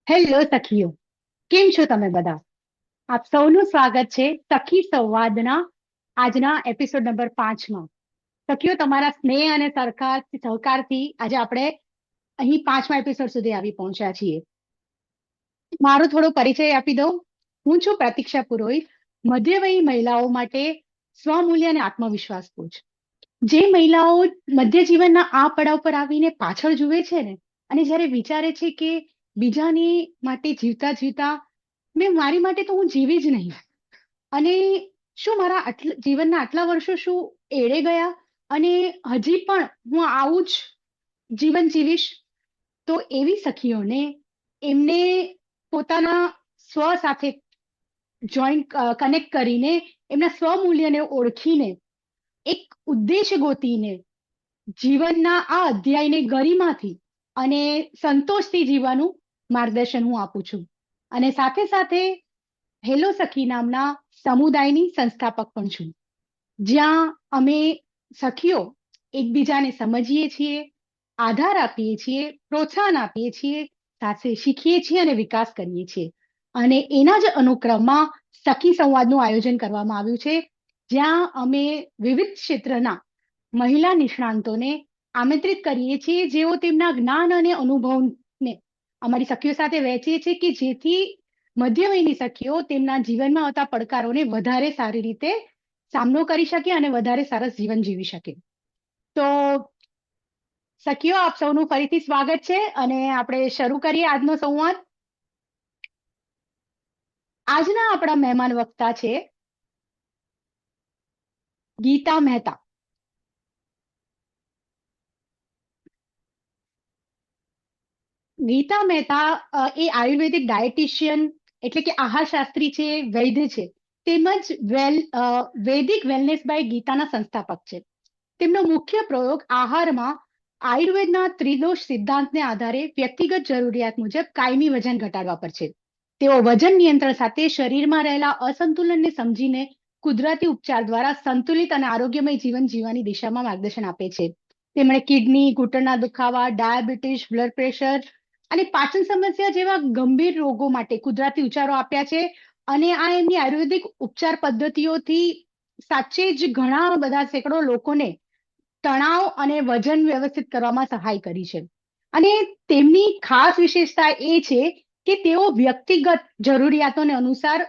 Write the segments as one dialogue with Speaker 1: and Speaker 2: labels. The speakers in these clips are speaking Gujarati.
Speaker 1: હેલો સખીઓ, કેમ છો તમે બધા? આપ સૌનું સ્વાગત છે સખી સંવાદના આજના એપિસોડ નંબર 5માં. સખીઓ, તમારા સ્નેહ અને સહકારથી આજે આપણે અહીં 5મા એપિસોડ સુધી આવી પહોંચ્યા છીએ. મારો થોડો પરિચય આપી દઉં. હું છું પ્રતીક્ષા પુરોહિત, મધ્યવયી મહિલાઓ માટે સ્વમૂલ્ય અને આત્મવિશ્વાસ કોચ. જે મહિલાઓ મધ્ય જીવનના આ પડાવ પર આવીને પાછળ જુએ છે ને, અને જ્યારે વિચારે છે કે બીજાની માટે જીવતા જીવતા મારી માટે તો હું જીવી જ નહીં, અને શું મારા જીવનના આટલા વર્ષો શું એળે ગયા, અને હજી પણ હું આવું જ જીવન જીવીશ. તો એવી સખીઓને એમને પોતાના સ્વ સાથે કનેક્ટ કરીને એમના સ્વમૂલ્યને ઓળખીને એક ઉદ્દેશ ગોતીને જીવનના આ અધ્યાયને ગરિમાથી અને સંતોષથી જીવવાનું માર્ગદર્શન હું આપું છું. અને સાથે સાથે હેલો સખી નામના સમુદાયની સંસ્થાપક પણ છું, જ્યાં અમે સખીઓ એકબીજાને સમજીએ છીએ, આધાર આપીએ છીએ, પ્રોત્સાહન આપીએ છીએ, સાથે શીખીએ છીએ અને વિકાસ કરીએ છીએ. અને એના જ અનુક્રમમાં સખી સંવાદનું આયોજન કરવામાં આવ્યું છે, જ્યાં અમે વિવિધ ક્ષેત્રના મહિલા નિષ્ણાંતોને આમંત્રિત કરીએ છીએ, જેઓ તેમના જ્ઞાન અને અનુભવને અમારી સખીઓ સાથે વહેંચીએ છીએ, કે જેથી મધ્યવયની સખીઓ તેમના જીવનમાં આવતા પડકારોને વધારે સારી રીતે સામનો કરી શકે અને વધારે સરસ જીવન જીવી શકે. તો સખીઓ, આપ સૌનું ફરીથી સ્વાગત છે અને આપણે શરૂ કરીએ આજનો સંવાદ. આજના આપણા મહેમાન વક્તા છે ગીતા મહેતા. ગીતા મહેતા એ આયુર્વેદિક ડાયટિશિયન એટલે કે આહારશાસ્ત્રી છે, વૈદ્ય છે, તેમજ વૈદિક વેલનેસ બાય ગીતાના સંસ્થાપક છે. તેમનો મુખ્ય પ્રયોગ આહારમાં આયુર્વેદના ત્રિદોષ સિદ્ધાંતને આધારે વ્યક્તિગત જરૂરિયાત મુજબ કાયમી વજન ઘટાડવા પર છે. તેઓ વજન નિયંત્રણ સાથે શરીરમાં રહેલા અસંતુલનને સમજીને કુદરતી ઉપચાર દ્વારા સંતુલિત અને આરોગ્યમય જીવન જીવવાની દિશામાં માર્ગદર્શન આપે છે. તેમણે કિડની, ઘૂંટણના દુખાવા, ડાયાબિટીસ, બ્લડ પ્રેશર અને પાચન સમસ્યા જેવા ગંભીર રોગો માટે કુદરતી ઉપચારો આપ્યા છે. અને આ એમની આયુર્વેદિક ઉપચાર પદ્ધતિઓથી સાચે જ ઘણા બધા સેંકડો લોકોને તણાવ અને વજન વ્યવસ્થિત કરવામાં સહાય કરી છે. અને તેમની ખાસ વિશેષતા એ છે કે તેઓ વ્યક્તિગત જરૂરિયાતોને અનુસાર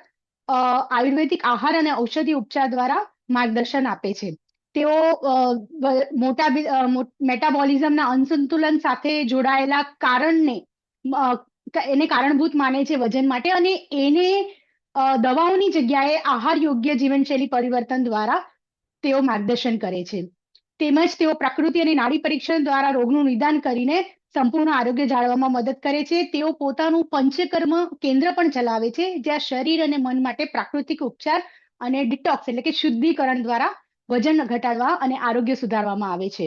Speaker 1: આયુર્વેદિક આહાર અને ઔષધિ ઉપચાર દ્વારા માર્ગદર્શન આપે છે. તેઓ મેટાબોલિઝમના અસંતુલન સાથે જોડાયેલા કારણને એને કારણભૂત માને છે વજન માટે, અને એને દવાઓની જગ્યાએ આહાર યોગ્ય જીવનશૈલી પરિવર્તન દ્વારા તેઓ માર્ગદર્શન કરે છે. તેમજ તેઓ પ્રકૃતિ અને નાડી પરીક્ષણ દ્વારા રોગનું નિદાન કરીને સંપૂર્ણ આરોગ્ય જાળવવામાં મદદ કરે છે. તેઓ પોતાનું પંચકર્મ કેન્દ્ર પણ ચલાવે છે, જ્યાં શરીર અને મન માટે પ્રાકૃતિક ઉપચાર અને ડિટોક્સ એટલે કે શુદ્ધિકરણ દ્વારા વજન ઘટાડવા અને આરોગ્ય સુધારવામાં આવે છે.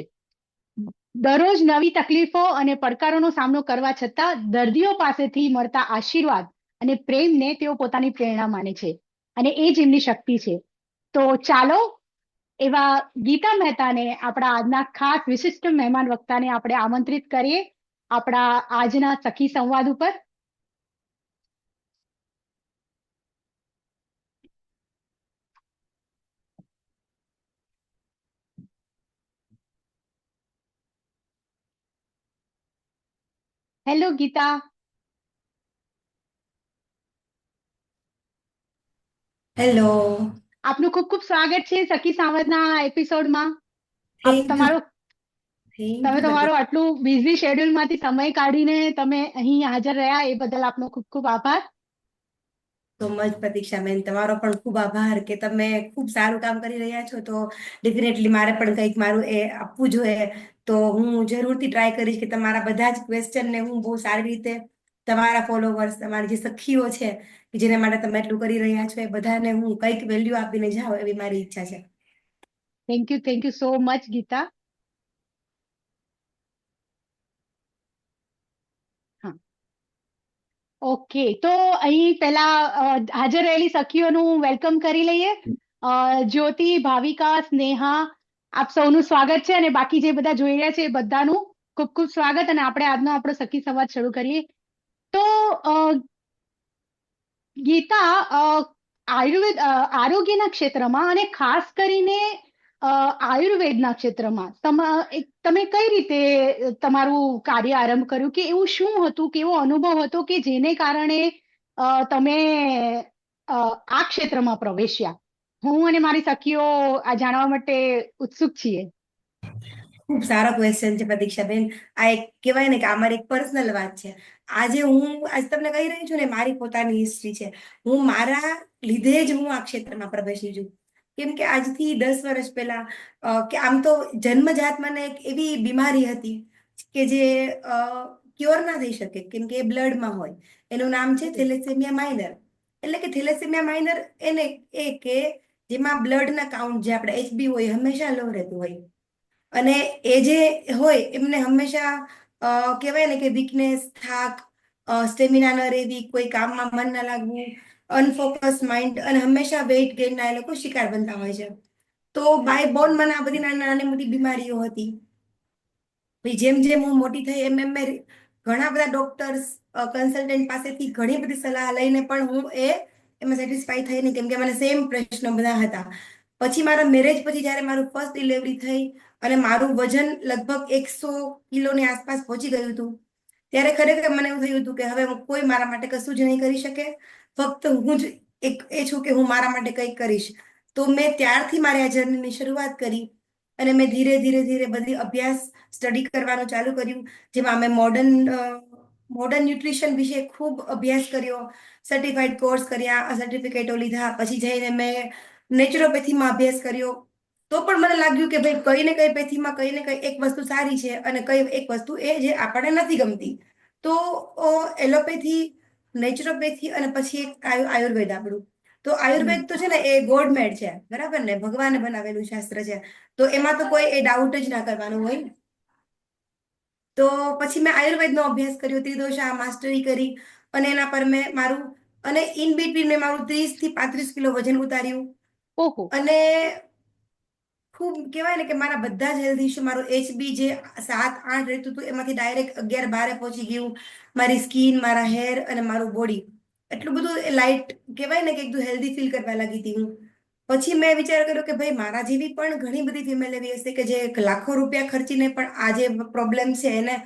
Speaker 1: દરરોજ નવી તકલીફો અને પડકારોનો સામનો કરવા છતાં દર્દીઓ પાસેથી મળતા આશીર્વાદ અને પ્રેમને તેઓ પોતાની પ્રેરણા માને છે, અને એ જ એમની શક્તિ છે. તો ચાલો એવા ગીતા મહેતાને, આપણા આજના ખાસ વિશિષ્ટ મહેમાન વક્તાને આપણે આમંત્રિત કરીએ આપણા આજના સખી સંવાદ ઉપર. હેલો ગીતા.
Speaker 2: હેલો.
Speaker 1: આપનું ખૂબ ખૂબ સ્વાગત છે સખી સંવાદના એપિસોડમાં. આપ
Speaker 2: થેન્ક યુ.
Speaker 1: તમારો
Speaker 2: થેન્ક
Speaker 1: તમે
Speaker 2: યુ
Speaker 1: તમારો
Speaker 2: પ્રદીપ.
Speaker 1: આટલું બિઝી શેડ્યુલમાંથી સમય કાઢીને તમે અહીં હાજર રહ્યા, એ બદલ આપનો ખૂબ ખૂબ આભાર.
Speaker 2: તો મચ પ્રતીક્ષાબેન, તમારો પણ ખૂબ આભાર કે તમે ખૂબ સારું કામ કરી રહ્યા છો. તો ડેફિનેટલી મારે પણ કંઈક મારું એ આપવું જોઈએ. તો હું જરૂરથી ટ્રાય કરીશ કે તમારા બધા જ ક્વેશ્ચનને હું બહુ સારી રીતે તમારા ફોલોવર્સ, તમારી જે સખીઓ છે કે જેના માટે તમે એટલું કરી રહ્યા છો, એ બધાને હું કંઈક વેલ્યુ આપીને જાઉં એવી મારી ઈચ્છા છે.
Speaker 1: Thank you so much Geeta. હા, ઓકે. તો અહીં પહેલા હાજર રહેલી સખીઓનું વેલકમ કરી લઈએ. જ્યોતિ, ભાવિકા, સ્નેહા, આપ સૌનું સ્વાગત છે, અને બાકી જે બધા જોઈ રહ્યા છે એ બધાનું ખૂબ ખૂબ સ્વાગત. અને આપણે આજનો આપણો સખી સંવાદ શરૂ કરીએ. તો તો ગીતા, આરોગ્યના ક્ષેત્રમાં અને ખાસ કરીને આયુર્વેદના ક્ષેત્રમાં તમે કઈ રીતે તમારું કાર્ય આરંભ કર્યું, કે એવું શું હતું, કેવો અનુભવ હતો કે જેને કારણે તમે આ ક્ષેત્રમાં પ્રવેશ્યા? હું અને મારી સખીઓ આ જાણવા માટે ઉત્સુક છીએ.
Speaker 2: ખૂબ સારો ક્વેશ્ચન છે પ્રતીક્ષાબેન. આ એક કહેવાય ને કે આ મારી એક પર્સનલ વાત છે. આજ તમને કહી રહી છું ને, મારી પોતાની હિસ્ટ્રી છે. હું મારા લીધે જ હું આ ક્ષેત્રમાં પ્રવેશી છું. કેમ કે આજથી 10 વર્ષ પહેલા કે આમ તો જન્મજાત મને એક એવી બીમારી હતી કે જે ક્યોર ના થઈ શકે, કેમ કે એ બ્લડમાં હોય. એનું નામ છે થેલેસેમિયા માઇનર. એટલે કે થેલેસેમિયા માઇનર એને એ કે જેમાં બ્લડના કાઉન્ટ, જે આપણે HB હોય, હંમેશા લો રહેતું હોય. અને એ જે હોય એમને હંમેશા કહેવાય ને કે વીકનેસ, થાક, સ્ટેમિના ન રહેવી, કોઈ કામમાં મન ન લાગવું, અનફોકસ માઇન્ડ, અને હંમેશા વેઇટ ગેઇનના એ લોકો શિકાર બનતા હોય છે. તો બાય બોર્ન મને આ બધી નાની મોટી બીમારીઓ હતી. પછી જેમ જેમ હું મોટી થઈ એમ એમ મેં ઘણા બધા ડોક્ટર્સ, કન્સલ્ટન્ટ પાસેથી ઘણી બધી સલાહ લઈને પણ હું એમાં સેટિસ્ફાઈ થઈ નહીં, કેમ કે મને સેમ પ્રશ્ન બધા હતા. પછી મારા મેરેજ પછી જ્યારે મારું ફર્સ્ટ ડિલિવરી થઈ અને મારું વજન લગભગ 100 કિલોની આસપાસ પહોંચી ગયું હતું, ત્યારે ખરેખર મને એવું થયું હતું કે હવે કોઈ મારા માટે કશું જ નહીં કરી શકે. ફક્ત હું જ એ છું કે હું મારા માટે કંઈક કરીશ. તો મેં ત્યારથી મારી આ જર્નીની શરૂઆત કરી અને મેં ધીરે ધીરે ધીરે બધી અભ્યાસ, સ્ટડી કરવાનું ચાલુ કર્યું. જેમાં અમે મોડર્ન ન્યુટ્રિશન વિશે ખૂબ અભ્યાસ કર્યો, સર્ટિફાઈડ કોર્સ કર્યા, સર્ટિફિકેટો લીધા. પછી જઈને મેં નેચરોપેથીમાં અભ્યાસ કર્યો. તો પણ મને લાગ્યું કે ભાઈ કઈ ને કઈ પેથીમાં કઈ ને કઈ એક વસ્તુ સારી છે અને કઈ એક વસ્તુ એ જે આપણને નથી ગમતી. તો એલોપેથી, નેચરોપેથી અને પછી એક આયુર્વેદ આપણું. તો આયુર્વેદ તો છે ને એ ગોડ મેડ છે, બરાબર ને, ભગવાને બનાવેલું શાસ્ત્ર છે. તો એમાં તો કોઈ એ ડાઉટ જ ના કરવાનું હોય. તો પછી મેં આયુર્વેદનો અભ્યાસ કર્યો, ત્રિદોષા માસ્ટરી કરી, અને એના પર મેં મારું, અને ઇન બિટવીન મેં મારું 30 થી 35 કિલો વજન ઉતાર્યું.
Speaker 1: ઓહો.
Speaker 2: અને ખૂબ કહેવાય ને કે મારા બધા જ હેલ્થ ઇસ્યુ, મારું HB જે 7-8 રહેતું હતું એમાંથી ડાયરેક્ટ 11-12 પહોંચી ગયું. મારી સ્કિન, મારા હેર અને મારું બોડી એટલું બધું લાઇટ, કહેવાય ને કે એકદમ હેલ્ધી ફીલ કરવા લાગી હતી હું. પછી મેં વિચાર કર્યો કે ભાઈ મારા જેવી પણ ઘણી બધી ફિમેલ એવી હશે કે જે લાખો રૂપિયા ખર્ચીને પણ આ જે પ્રોબ્લેમ છે એને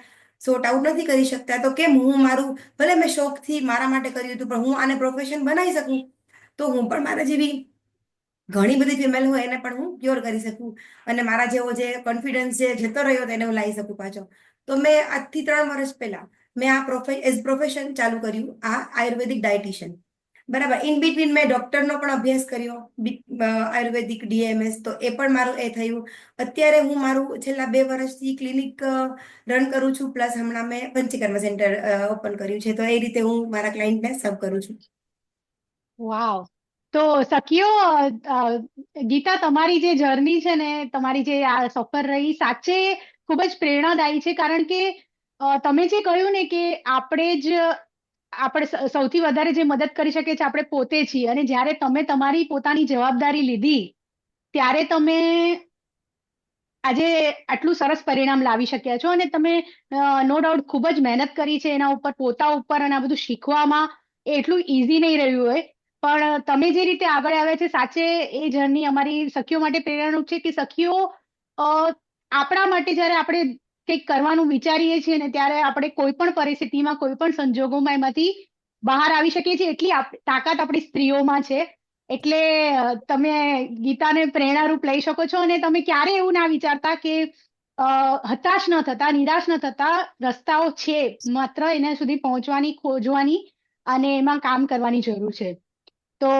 Speaker 2: સોર્ટ આઉટ નથી કરી શકતા. તો કેમ હું મારું, ભલે મેં શોખથી મારા માટે કર્યું હતું, પણ હું આને પ્રોફેશન બનાવી શકું, તો હું પણ મારા જેવી ઘણી બધી ફિમેલ હોય એને પણ હું ક્યોર કરી શકું, અને મારા જેવો જે કોન્ફિડન્સ જે જતો રહ્યો તેને હું લાવી શકું પાછો. તો મેં આજથી 3 વર્ષ પહેલા મેં આ એઝ પ્રોફેશન ચાલુ કર્યું, આ આયુર્વેદિક ડાયટિશિયન. બરાબર. ઇન બિટવીન મેં ડોક્ટરનો પણ અભ્યાસ કર્યો, આયુર્વેદિક DMS, તો એ પણ મારું એ થયું. અત્યારે હું મારું છેલ્લા 2 વર્ષથી ક્લિનિક રન કરું છું, પ્લસ હમણાં મેં પંચકર્મ સેન્ટર ઓપન કર્યું છે. તો એ રીતે હું મારા ક્લાયન્ટને સર્વ કરું છું.
Speaker 1: વાવ. તો સખીઓ, ગીતા, તમારી જે જર્ની છે ને, તમારી જે આ સફર રહી, સાચે ખૂબ જ પ્રેરણાદાયી છે. કારણ કે તમે જે કહ્યું ને કે આપણે સૌથી વધારે જે મદદ કરી શકીએ છીએ આપણે પોતે છીએ, અને જ્યારે તમે તમારી પોતાની જવાબદારી લીધી ત્યારે તમે આજે આટલું સરસ પરિણામ લાવી શક્યા છો. અને તમે નો ડાઉટ ખૂબ જ મહેનત કરી છે એના ઉપર, પોતા ઉપર, અને આ બધું શીખવામાં એ એટલું ઇઝી નહીં રહ્યું હોય. પણ તમે જે રીતે આગળ આવ્યા છે, સાચે એ જર્ની અમારી સખીઓ માટે પ્રેરણારૂપ છે. કે સખીઓ, આપણા માટે જ્યારે આપણે કંઈક કરવાનું વિચારીએ છીએ ને, ત્યારે આપણે કોઈ પણ પરિસ્થિતિમાં, કોઈ પણ સંજોગોમાં એમાંથી બહાર આવી શકીએ છીએ. એટલી તાકાત આપણી સ્ત્રીઓમાં છે. એટલે તમે ગીતાને પ્રેરણારૂપ લઈ શકો છો. અને તમે ક્યારે એવું ના વિચારતા કે હતાશ ન થતા, નિરાશ ન થતા. રસ્તાઓ છે, માત્ર એના સુધી પહોંચવાની, ખોજવાની અને એમાં કામ કરવાની જરૂર છે. તો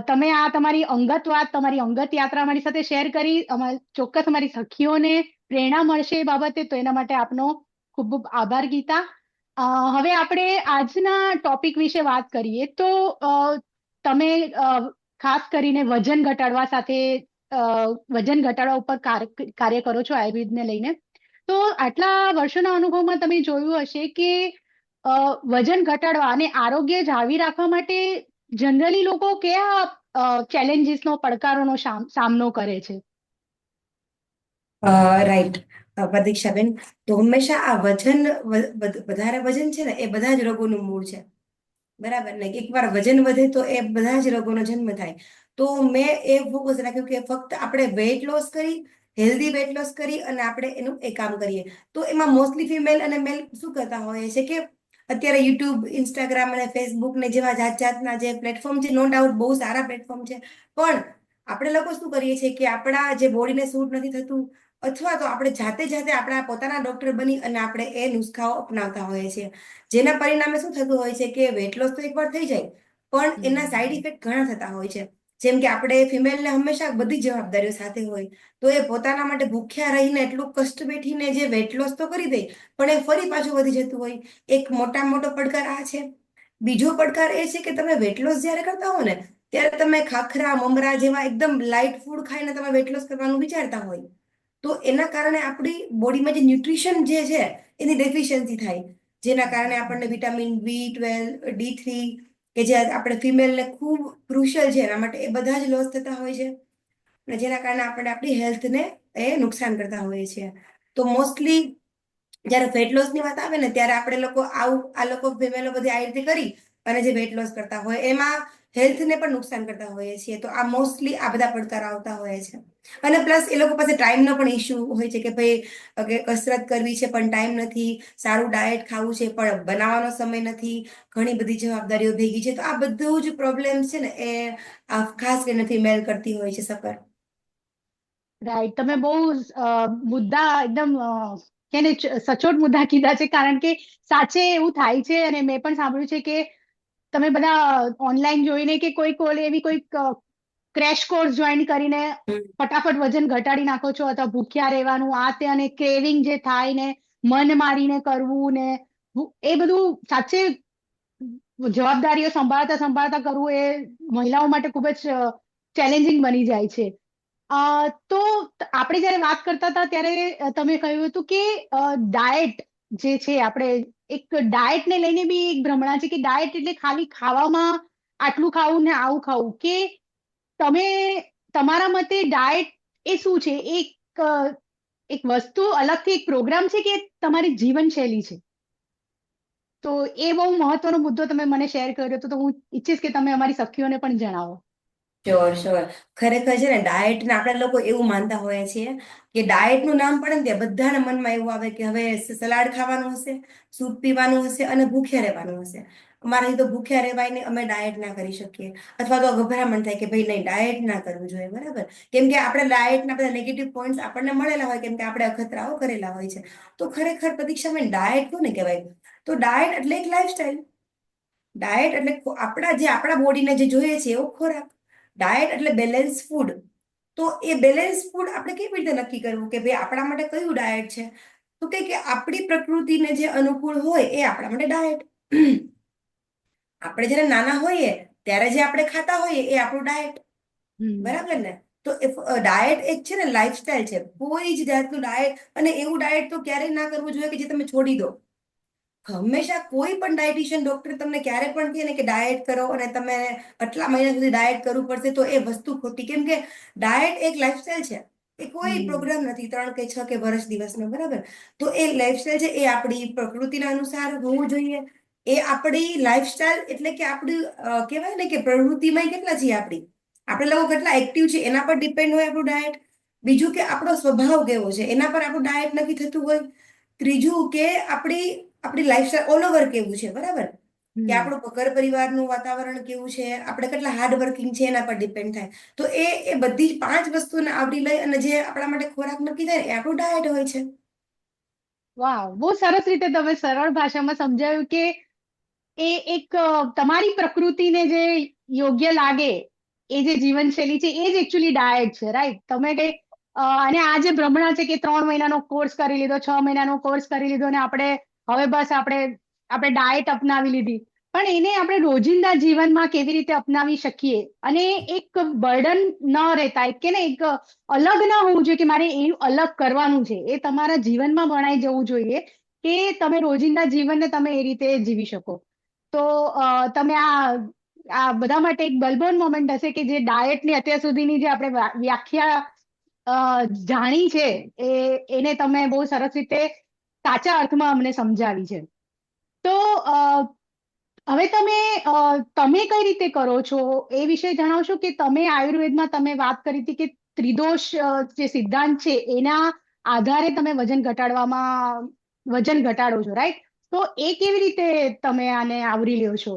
Speaker 1: તમે આ તમારી અંગત વાત, તમારી અંગત યાત્રા મારી સાથે શેર કરી. ચોક્કસ અમારી સખીઓને પ્રેરણા મળશે એ બાબતે. તો એના માટે આપનો ખૂબ ખૂબ આભાર, ગીતા. હવે આપણે આજના ટોપિક વિશે વાત કરીએ. તો તમે ખાસ કરીને વજન ઘટાડવા સાથે, વજન ઘટાડવા ઉપર કાર્ય કરો છો આયુર્વેદને લઈને. તો આટલા વર્ષોના અનુભવમાં તમે જોયું હશે કે વજન ઘટાડવા અને આરોગ્ય જાળવી રાખવા માટે જનરલી લોકો કયા ચેલેન્જીસનો, પડકારોનો સામનો કરે છે?
Speaker 2: રાઈટ. પ્રતીક્ષાબેન, તો હંમેશા આ વજન વધારે વજન છે ને એ બધા જ રોગોનું મૂળ છે. બરાબર ને? એકવાર વજન વધે તો એ બધા જ રોગોનો જન્મ થાય. તો મેં એ ફોકસ રાખ્યું કે ફક્ત આપણે વેઇટ લોસ કરી, હેલ્ધી વેઇટ લોસ કરી અને આપણે એનું એ કામ કરીએ. તો એમાં મોસ્ટલી ફિમેલ અને મેલ શું કરતા હોય છે કે અત્યારે યુટ્યુબ, ઇન્સ્ટાગ્રામ અને ફેસબુક ને જેવા જાત જાતના જે પ્લેટફોર્મ છે, નો ડાઉટ બહુ સારા પ્લેટફોર્મ છે, પણ આપણે લોકો શું કરીએ છીએ કે આપણા જે બોડીને સૂટ નથી થતું, અથવા તો આપણે જાતે જાતે આપણા પોતાના ડોક્ટર બની અને આપણે એ નુસ્ખાઓ અપનાવતા હોઈએ છીએ, જેના પરિણામે શું થતું હોય છે કે વેટ લોસ તો એકવાર થઈ જાય, પણ એના સાઈડ ઇફેક્ટ ઘણા થતા હોય છે. જેમ કે આપણે ફિમેલને હંમેશા બધી જવાબદારીઓ સાથે હોય, તો એ પોતાના માટે ભૂખ્યા રહીને એટલું કષ્ટ વેઠીને જે વેટ લોસ તો કરી દે, પણ એ ફરી પાછું વધી જતું હોય. એક મોટા મોટો પડકાર આ છે. બીજો પડકાર એ છે કે તમે વેટ લોસ જયારે કરતા હો ને, ત્યારે તમે ખાખરા મમરા જેવા એકદમ લાઈટ ફૂડ ખાઈને તમે વેટ લોસ કરવાનું વિચારતા હોય, તો એના કારણે આપણી બોડીમાં જે ન્યુટ્રિશન જે છે એની ડેફિશિયન્સી થાય, જેના કારણે આપણને વિટામિન B12, D3 કે જે આપણે ફિમેલને ખૂબ ક્રુશિયલ છે એના માટે, એ બધા જ લોસ થતા હોય છે. અને જેના કારણે આપણે આપણી હેલ્થને એ નુકસાન કરતા હોઈએ છીએ. તો મોસ્ટલી જયારે વેટ લોસ ની વાત આવે ને, ત્યારે આપણે લોકો આ લોકો ફિમેલો બધી આ રીતે કરી અને જે વેટ લોસ કરતા હોય એમાં હેલ્થને પણ નુકસાન કરતા હોઈએ છીએ. તો આ મોસ્ટલી આ બધા પડકાર આવતા હોય છે. અને પ્લસ એ લોકો પાસે ટાઈમનો પણ ઇસ્યુ હોય છે કે ભાઈ કે કસરત કરવી છે પણ ટાઈમ નથી, સારું ડાયટ ખાવું છે પણ બનાવવાનો સમય નથી, ઘણી બધી જવાબદારીઓ ભેગી છે. તો આ બધું જ પ્રોબ્લેમ છે ને એ ખાસ કરીને ફિમેલ કરતી હોય છે સફર.
Speaker 1: રાઈટ, તમે બહુ મુદ્દા એકદમ કે ને સચોટ મુદ્દા કીધા છે, કારણ કે સાચે એવું થાય છે. અને મેં પણ સાંભળ્યું છે કે તમે બધા ઓનલાઈન જોઈને કે કોઈક એવી કોઈક ક્રેશ કોર્સ જોઈન કરીને ફટાફટ વજન ઘટાડી નાખો છો, અથવા ભૂખ્યા રહેવાનું આ તે, અને ક્રેવિંગ જે થાય ને મન મારીને કરવું ને એ બધું સાચે જવાબદારીઓ સંભાળતા સંભાળતા કરવું એ મહિલાઓ માટે ખૂબ જ ચેલેન્જિંગ બની જાય છે. તો આપણે જયારે વાત કરતા હતા ત્યારે તમે કહ્યું હતું કે ડાયટ જે છે, આપણે એક ડાયટને લઈને બી એક ભ્રમણા છે કે ડાયટ એટલે ખાલી ખાવામાં આટલું ખાવું ને આવું ખાવું, કે તમે તમારા મતે ડાયટ એ શું છે? એક વસ્તુ અલગથી એક પ્રોગ્રામ છે કે તમારી જીવનશૈલી છે? તો એ બહુ મહત્વનો મુદ્દો તમે મને શેર કર્યો હતો, તો હું ઈચ્છીશ કે તમે અમારી સખીઓને પણ જણાવો.
Speaker 2: Sure sure. ખરેખર છે ને, ડાયટ ને આપણે લોકો એવું માનતા હોઈએ છીએ કે ડાયટ નું નામ પડે ને ત્યાં બધાના મનમાં એવું આવે કે હવે સલાડ ખાવાનું હશે, સૂપ પીવાનું હશે અને ભૂખ્યા રહેવાનું હશે. અમારાથી તો ભૂખ્યા રહેવાય ને, અમે ડાયટ ના કરી શકીએ. અથવા તો ગભરામણ થાય કે ભાઈ નહીં, ડાયટ ના કરવું જોઈએ. બરાબર? કેમ કે આપણે ડાયટના બધા નેગેટિવ પોઈન્ટ્સ આપણને મળેલા હોય, કેમ કે આપણે અખતરાઓ કરેલા હોય છે. તો ખરેખર પ્રતીક્ષામાં ડાયટ કોને કહેવાય? તો ડાયટ એટલે એક લાઈફસ્ટાઈલ. ડાયટ એટલે આપણા બોડીને જે જોઈએ છે એવો ખોરાક. ડાયટ એટલે બેલેન્સ ફૂડ. તો એ બેલેન્સ ફૂડ આપણે કેવી રીતે નક્કી કરવું કે ભાઈ આપણા માટે કયું ડાયટ છે? તો કે આપણી પ્રકૃતિને જે અનુકૂળ હોય એ આપણા માટે ડાયટ. આપણે જયારે નાના હોઈએ ત્યારે જે આપણે ખાતા હોઈએ એ આપણું ડાયટ.
Speaker 1: હમ.
Speaker 2: બરાબર ને? તો ડાયટ એક છે ને લાઈફસ્ટાઈલ છે. કોઈ જ જાતનું ડાયટ, અને એવું ડાયટ તો ક્યારેય ના કરવું જોઈએ કે જે તમે છોડી દો. હંમેશા કોઈ પણ ડાયટિશિયન ડોક્ટર તમને ક્યારે પણ કહે ને કે ડાયટ કરો અને તમે આટલા મહિના સુધી ડાયટ કરવું પડશે, તો એ વસ્તુ ખોટી. કેમ કે ડાયટ એક લાઈફસ્ટાઈલ છે, એ કોઈ
Speaker 1: હમ.
Speaker 2: પ્રોગ્રામ નથી 3 કે 6 કે વર્ષ દિવસનો. બરાબર? તો એ લાઈફસ્ટાઈલ છે, એ આપણી પ્રકૃતિના અનુસાર હોવું જોઈએ. એ આપણી લાઈફસ્ટાઈલ એટલે કે આપણી કહેવાય ને કે પ્રવૃત્તિમાં કેટલા છીએ આપણે લોકો કેટલા એક્ટિવ છે એના પર ડિપેન્ડ હોય આપણું ડાયટ. બીજું કે આપણો સ્વભાવ કેવો છે એના પર આપણું ડાયટ નક્કી થતું હોય. ત્રીજું કે આપણી લાઈફસ્ટાઈલ ઓલ ઓવર કેવું છે. બરાબર? કે
Speaker 1: હમ.
Speaker 2: આપણું ઘર પરિવારનું વાતાવરણ કેવું છે, આપણે કેટલા હાર્ડ વર્કિંગ છે એના પર ડિપેન્ડ થાય. તો એ બધી જ 5 વસ્તુને આવરી લઈ અને જે આપણા માટે ખોરાક નક્કી થાય એ આપણું ડાયટ હોય છે.
Speaker 1: વાહ, બહુ સરસ રીતે તમે સરળ ભાષામાં સમજાવ્યું કે એ એક તમારી પ્રકૃતિને જે યોગ્ય લાગે એ જે જીવનશૈલી છે એ જ એકચ્યુઅલી ડાયટ છે. રાઈટ? તમે કઈ અને આ જે ભ્રમણા છે કે 3 મહિનાનો કોર્સ કરી લીધો, 6 મહિનાનો કોર્સ કરી લીધો ને આપણે હવે બસ આપણે ડાયટ અપનાવી લીધી, પણ એને આપણે રોજિંદા જીવનમાં કેવી રીતે અપનાવી શકીએ અને એક બર્ડન ન રહેતા, કે ને એક અલગ ના હોવું જોઈએ કે મારે એનું અલગ કરવાનું છે, એ તમારા જીવનમાં વણાઈ જવું જોઈએ કે તમે રોજિંદા જીવનને તમે એ રીતે જીવી શકો. તો તમે આ બધા માટે એક બલબોન મોમેન્ટ હશે કે જે ડાયટની અત્યાર સુધીની જે આપણે વ્યાખ્યા જાણી છે એને તમે બહુ સરસ રીતે સાચા અર્થમાં અમને સમજાવી છે. તો હવે તમે કઈ રીતે કરો છો એ વિશે જણાવશો કે તમે આયુર્વેદમાં તમે વાત કરી હતી કે ત્રિદોષ જે સિદ્ધાંત છે એના આધારે તમે વજન ઘટાડો છો, રાઈટ? તો એ કેવી રીતે તમે આને આવરી લ્યો છો?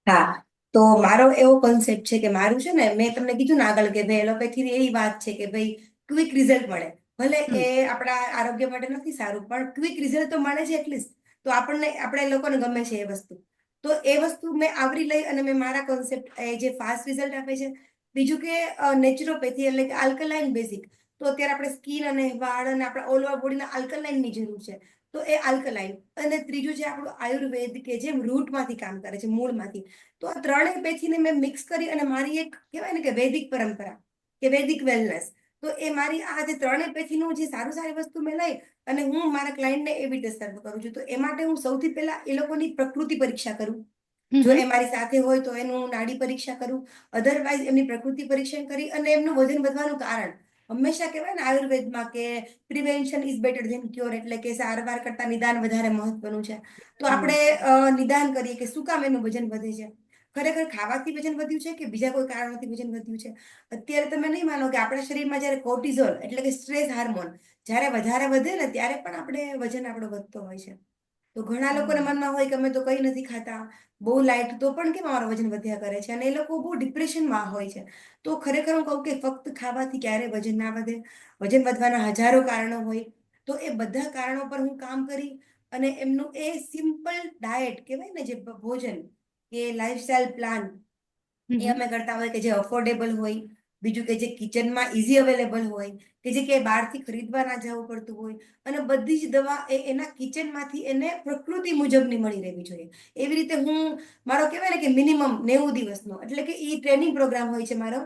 Speaker 2: હા, તો મારો એવો કોન્સેપ્ટ છે કે મારું છે ને, મેં તમને કીધું ને આગળ કે ભાઈ એલોપેથી એવી વાત છે કે ભાઈ ક્વિક રિઝલ્ટ મળે. ભલે
Speaker 1: હમ
Speaker 2: એ આપણા આરોગ્ય માટે નથી સારું, પણ ક્વિક રિઝલ્ટ તો મળે છે એટલીસ્ટ. તો આપણે લોકોને ગમે છે એ વસ્તુ. તો એ વસ્તુ મેં આવરી લઈ અને મેં મારા કોન્સેપ્ટ જે ફાસ્ટ રિઝલ્ટ આપે છે. બીજું કે નેચરોપેથી એટલે કે આલ્કલાઇન બેઝિક. તો અત્યારે આપણે સ્કિન અને વાળ અને આપણા ઓલ ઓવર બોડીના આલ્કલાઇનની જરૂર છે. તો એ આલ્કલાઇન. અને ત્રીજું છે આપણું આયુર્વેદ કે જેમ રૂટમાંથી કામ કરે છે, મૂળમાંથી. તો આ ત્રણેય પેથીને મેં મિક્સ કરી અને મારી એક કહેવાય ને કે વૈદિક પરંપરા કે વૈદિક વેલનેસ. તો એ મારી આ જે ત્રણેય પેથીનું જે સારું સારી વસ્તુ મેં લઈ અને હું મારા ક્લાયન્ટને એવી રીતે સર્વ કરું છું. તો એ માટે હું સૌથી પહેલા એ લોકોની પ્રકૃતિ પરીક્ષા કરું.
Speaker 1: હમ
Speaker 2: જો
Speaker 1: હમ
Speaker 2: એ મારી સાથે હોય તો એનું નાડી પરીક્ષા કરું. અધરવાઇઝ એમની પ્રકૃતિ પરીક્ષણ કરી અને એમનું વજન વધવાનું કારણ. હંમેશા કહેવાય ને આયુર્વેદમાં કે prevention is better than cure, એટલે કે સારવાર કરતા નિદાન વધારે મહત્વનું છે. તો
Speaker 1: હમ
Speaker 2: આપણે નિદાન કરીએ કે શું કામ એનું વજન વધે છે. ખરેખર ખાવાથી વજન વધ્યું છે કે બીજા કોઈ કારણોથી વજન વધ્યું છે. અત્યારે તમે નહીં માનો કે આપણા શરીરમાં જયારે કોર્ટિઝોલ એટલે કે સ્ટ્રેસ હાર્મોન જયારે વધારે વધે ને ત્યારે પણ વજન આપણો વધતો હોય છે. તો ઘણા લોકોને
Speaker 1: હમ
Speaker 2: મનમાં હોય કે અમે તો કંઈ નથી ખાતા, બહુ લાઈટ, તો પણ કેમ અમારું વજન વધ્યા કરે છે. અને એ લોકો બહુ ડિપ્રેશનમાં હોય છે. તો ખરેખર હું કહું કે ફક્ત ખાવાથી ક્યારે વજન ના વધે. વજન વધવાના હજારો કારણો હોય. તો એ બધા કારણો પર હું કામ કરી અને એમનું એ સિમ્પલ ડાયટ કહેવાય ને, જે ભોજન કે લાઈફસ્ટાઈલ પ્લાન એ
Speaker 1: હમ
Speaker 2: અમે કરતા હોય કે જે અફોર્ડેબલ હોય. બીજું કે જે કિચનમાં ઇઝી અવેલેબલ હોય, કે જે ક્યાંય બહારથી ખરીદવા ના જવું પડતું હોય. અને બધી જ દવા એના કિચનમાંથી એને પ્રકૃતિ મુજબની મળી રહેવી જોઈએ. એવી રીતે મારો કહેવાય ને કે મિનિમમ 90 દિવસનો એટલે કે ઈ ટ્રેનિંગ પ્રોગ્રામ હોય છે મારો.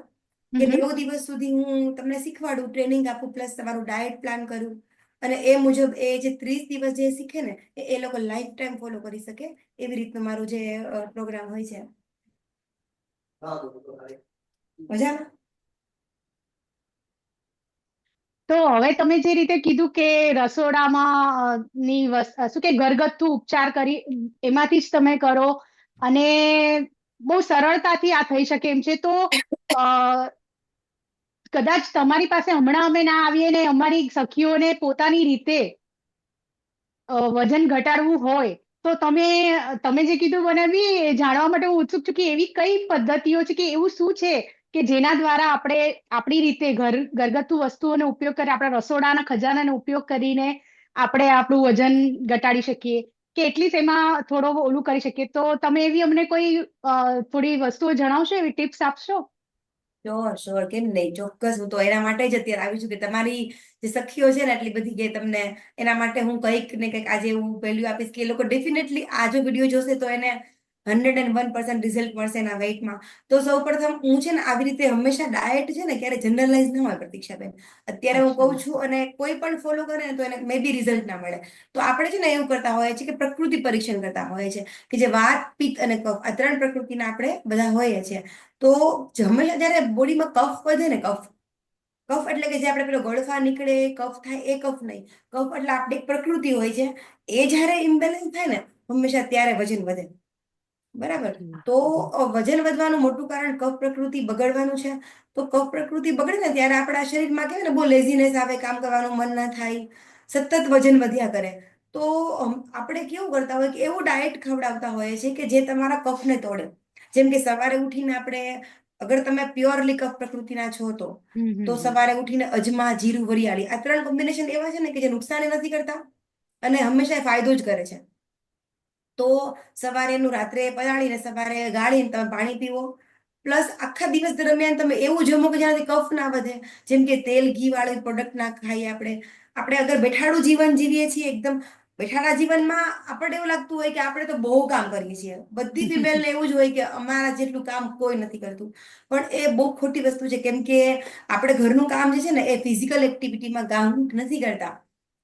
Speaker 2: કે
Speaker 1: હમ હમ
Speaker 2: 90 દિવસ સુધી હું તમને શીખવાડું, ટ્રેનિંગ આપું, પ્લસ તમારું ડાયટ પ્લાન કરું. અને એ મુજબ એ જે 30 દિવસ જે શીખે ને એ લોકો લાઈફ ટાઈમ ફોલો કરી શકે. એવી રીતનું મારું જે પ્રોગ્રામ હોય છે. મજામાં.
Speaker 1: તો હવે તમે જે રીતે કીધું કે રસોડામાં શું કે ઘરગથ્થુ ઉપચાર કરી એમાંથી જ તમે કરો અને બહુ સરળતાથી આ થઈ શકે એમ છે. તો અ, કદાચ તમારી પાસે હમણાં અમે ના આવીએ ને અમારી સખીઓને પોતાની રીતે વજન ઘટાડવું હોય તો તમે જે કીધું મને બી જાણવા માટે હું ઉત્સુક છું કે એવી કઈ પદ્ધતિઓ છે કે એવું શું છે કે જેના દ્વારા આપણે આપણી રીતે ઘરગથ્થુ વસ્તુઓનો ઉપયોગ કરી આપણા રસોડાના ખજાનાનો ઉપયોગ કરીને આપણે આપણું વજન ઘટાડી શકીએ કે એટલીસ્ટ એમાં થોડો ઓલું કરી શકીએ. તો તમે એવી અમને કોઈ થોડી વસ્તુઓ જણાવશો, એવી ટિપ્સ આપશો?
Speaker 2: શ્યોર શ્યોર, કેમ નહીં, ચોક્કસ. હું તો એના માટે જ અત્યારે આવી છું કે તમારી જે સખીઓ છે ને એટલી બધી, કે તમને એના માટે હું કંઈક ને કંઈક આજે હું વેલ્યુ આપીશ કે એ લોકો ડેફિનેટલી આ જો વિડીયો જોશે તો એને 101% રિઝલ્ટ મળશે એના વેઇટમાં. તો સૌ પ્રથમ હું છે ને આવી રીતે હંમેશા ડાયટ છે ને ક્યારે જનરલાઇઝ ન હોય પ્રતીક્ષાબેન. અત્યારે હું
Speaker 1: અચ્છા.
Speaker 2: કહું છું અને કોઈ પણ ફોલો કરે ને તો એને મે બી રિઝલ્ટ ના મળે. તો આપણે છે ને એવું કરતા હોઈએ છીએ કે પ્રકૃતિ પરીક્ષણ કરતા હોઈએ છીએ કે જે વાત, પિત્ત અને કફ આ ત્રણ પ્રકૃતિના આપણે બધા હોઈએ છીએ. તો હંમેશા જયારે બોડીમાં કફ વધે ને, કફ એટલે કે જે આપણે પેલો ગળફા નીકળે કફ થાય એ કફ નહીં. કફ એટલે આપણી એક પ્રકૃતિ હોય છે. એ જયારે ઇમ્બેલેન્સ થાય ને હંમેશા ત્યારે વજન વધે. બરાબર. તો વજન વધવાનું મોટું કારણ કફ પ્રકૃતિ બગડવાનું છે. તો કફ પ્રકૃતિ બગડે ને ત્યારે આપણા શરીરમાં કેવાય ને બહુ લેઝીનેસ આવે, કામ કરવાનું મન ના થાય, સતત વજન વધ્યા કરે. તો આપણે કેવું કરતા હોય કે એવું ડાયટ ખવડાવતા હોઈએ છીએ કે જે તમારા કફને તોડે. જેમ કે સવારે ઉઠીને આપણે, અગર તમે પ્યોરલી કફ પ્રકૃતિના છો
Speaker 1: હમ
Speaker 2: તો
Speaker 1: હમ હમ
Speaker 2: સવારે ઉઠીને અજમા, જીરું, વરિયાળી આ ત્રણ કોમ્બિનેશન એવા છે ને કે જે નુકસાન નથી કરતા અને હંમેશા ફાયદો જ કરે છે. તો સવારે એનું રાત્રે પલાળીને સવારે ગાળીને તમે પાણી પીવો. પ્લસ આખા દિવસ દરમિયાન તમે એવું જમો કે જેનાથી કફ ના વધે. જેમ કે તેલ, ઘી વાળું પ્રોડક્ટ ના ખાઈએ આપણે અગર બેઠાડું જીવન જીવીએ છીએ એકદમ બેઠાડા જીવનમાં આપણને એવું લાગતું હોય કે આપણે તો બહુ કામ કરીએ છીએ. બધી ફિમેલને એવું જ હોય કે અમારા જેટલું કામ કોઈ નથી કરતું. પણ એ બહુ ખોટી વસ્તુ છે. કેમ કે આપણે ઘરનું કામ જે છે ને એ ફિઝિકલ એક્ટિવિટીમાં કાઉન્ટ નથી કરતા.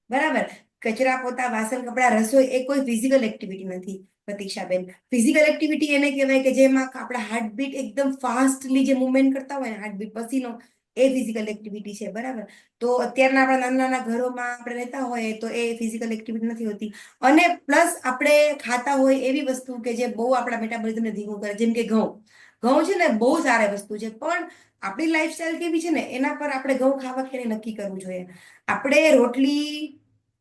Speaker 2: બરાબર. કચરા, પોતા, વાસણ, કપડા, રસોઈ એ કોઈ ફિઝિકલ એક્ટિવિટી નથી પ્રતીક્ષાબેન. ફિઝિકલ એક્ટિવિટી એને કહેવાય કે જેમાં આપણા હાર્ટબીટ એકદમ ફાસ્ટલી જે મુવમેન્ટ કરતા હોય ને, હાર્ટબીટ, પસીનો એ ફિઝિકલ એક્ટિવિટી છે, બરાબર. તો અત્યારના આપણા નાના નાના ઘરોમાં આપણે રહેતા હોઈએ તો એ ફિઝિકલ એક્ટિવિટી નથી હોતી. અને પ્લસ આપણે ખાતા હોય એવી વસ્તુ કે જે બહુ આપણા મેટાબોલિઝમને ધીમું કરે, જેમ કે ઘઉં. ઘઉં છે ને બહુ સારી વસ્તુ છે, પણ આપણી લાઈફસ્ટાઈલ કેવી છે ને એના પર આપણે ઘઉં ખાવા કે નક્કી કરવું જોઈએ. આપણે રોટલી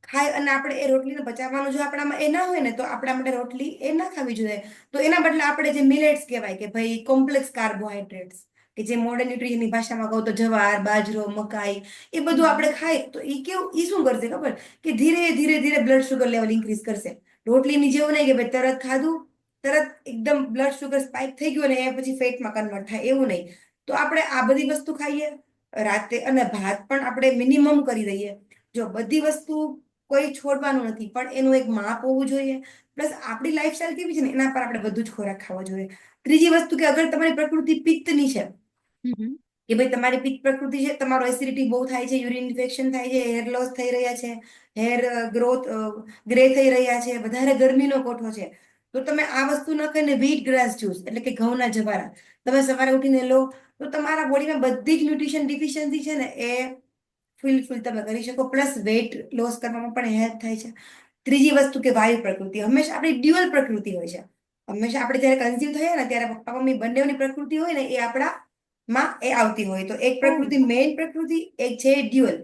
Speaker 2: ખાય અને આપણે એ રોટલીને પચાવવાનું જો આપણામાં એ ના હોય ને, તો આપણા માટે રોટલી એ ના ખાવી જોઈએ. તો એના બદલે આપણે જે મિલેટ્સ કહેવાય કે ભાઈ કોમ્પ્લેક્સ કાર્બોહાઈડ્રેટ્સ, કે જે મોડર્ન ન્યુટ્રિશનની ભાષામાં કહું તો જવાર, બાજરો, મકાઈ, એ બધું આપણે ખાય તો એ કેવું, એ શું કરશે ખબર? કે ધીરે ધીરે ધીરે બ્લડ શુગર લેવલ ઇન્ક્રીઝ કરશે. રોટલીની જેવું નહીં કે ભાઈ તરત ખાધું, તરત એકદમ બ્લડ શુગર સ્પાઇક થઈ ગયું અને એ પછી ફેટમાં કન્વર્ટ થાય, એવું નહીં. તો આપણે આ બધી વસ્તુ ખાઈએ રાતે, અને ભાત પણ આપણે મિનિમમ કરી દઈએ. જો બધી વસ્તુ કોઈ છોડવાનું નથી, પણ એનું એક માપ હોવું જોઈએ. પ્લસ આપણી લાઈફસ્ટાઈલ કેવી છે ને એના પર આપણે બધું જ ખોરાક ખાવો જોઈએ. ત્રીજી વસ્તુ કે અગર તમારી પ્રકૃતિ પિત્તની છે,
Speaker 1: હમ
Speaker 2: કે ભાઈ તમારી પિત્ત પ્રકૃતિ છે, તમારો એસિડિટી બહુ થાય છે, યુરિન ઇન્ફેક્શન થાય છે, હેર લોસ થઈ રહ્યા છે, હેર ગ્રોથ ગ્રે થઈ રહ્યા છે, વધારે ગરમીનો કોઠો છે, તો તમે આ વસ્તુ ન ખાઈને વ્હીટ ગ્રાસ જ્યુસ એટલે કે ઘઉંના જવારા તમે સવારે ઉઠીને લો, તો તમારા બોડીમાં બધી જ ન્યુટ્રિશન ડિફિશિયન્સી છે ને એ ફૂલ તમે કરી શકો. પ્લસ વેઇટ લોસ કરવામાં પણ હેલ્પ થાય છે. ત્રીજી વસ્તુ કે વાયુ પ્રકૃતિ હંમેશા આપણી ડ્યુઅલ પ્રકૃતિ હોય છે. હંમેશા આપણે જયારે કન્ઝ્યુમ થયા ને ત્યારે પપ્પા મમ્મી બંનેની પ્રકૃતિ હોય ને એ આપણા માં એ આવતી હોય. તો એક
Speaker 1: ઓ
Speaker 2: પ્રકૃતિ મેઇન પ્રકૃતિ, એક છે ડ્યુઅલ.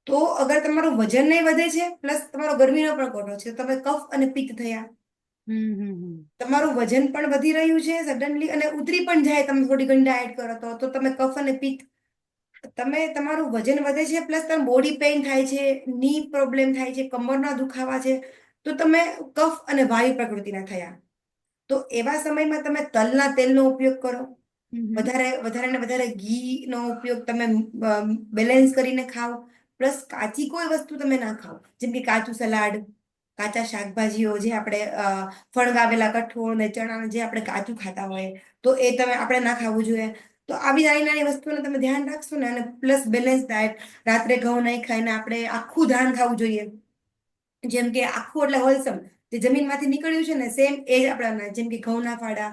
Speaker 2: તો અગર તમારું વજન નહીં વધે છે, પ્લસ તમારો ગરમીનો પણ કોઠો છે, તમે કફ અને પિત્ત થયા,
Speaker 1: હમ
Speaker 2: તમારું વજન પણ વધી રહ્યું છે સડનલી, અને ઉતરી પણ જાય તમે થોડી ઘણી ડાયટ કરો તો તમે કફ અને પિત્ત, તમે તમારું વજન વધે છે, પ્લસ તમે બોડી પેઇન થાય છે, ની પ્રોબ્લેમ થાય છે, કમરના દુખાવા છે, તો તમે કફ અને વાયુ પ્રકૃતિના થયા. તો એવા સમયમાં તમે તલના તેલનો ઉપયોગ કરો.
Speaker 1: હમ
Speaker 2: વધારે વધારે ને વધારે ઘીનો ઉપયોગ તમે બેલેન્સ કરીને ખાઓ. પ્લસ કાચી કોઈ વસ્તુ તમે ના ખાઓ, જેમ કે કાચું સલાડ, કાચા શાકભાજીઓ જે આપણે ફણગાવેલા કઠોળ ને ચણા જે આપણે કાચું ખાતા હોય, તો એ તમે આપણે ના ખાવું જોઈએ. તો આવી નાની નાની વસ્તુઓને તમે ધ્યાન રાખશો ને, અને પ્લસ બેલેન્સ ડાયટ, રાત્રે ઘઉં નહીં ખાઈને આપણે આખું ધાન ખાવું જોઈએ. જેમ કે આખું એટલે હોલસમ, જે જમીનમાંથી નીકળ્યું છે ને સેમ એ જ આપણા, જેમ કે ઘઉંના ફાડા,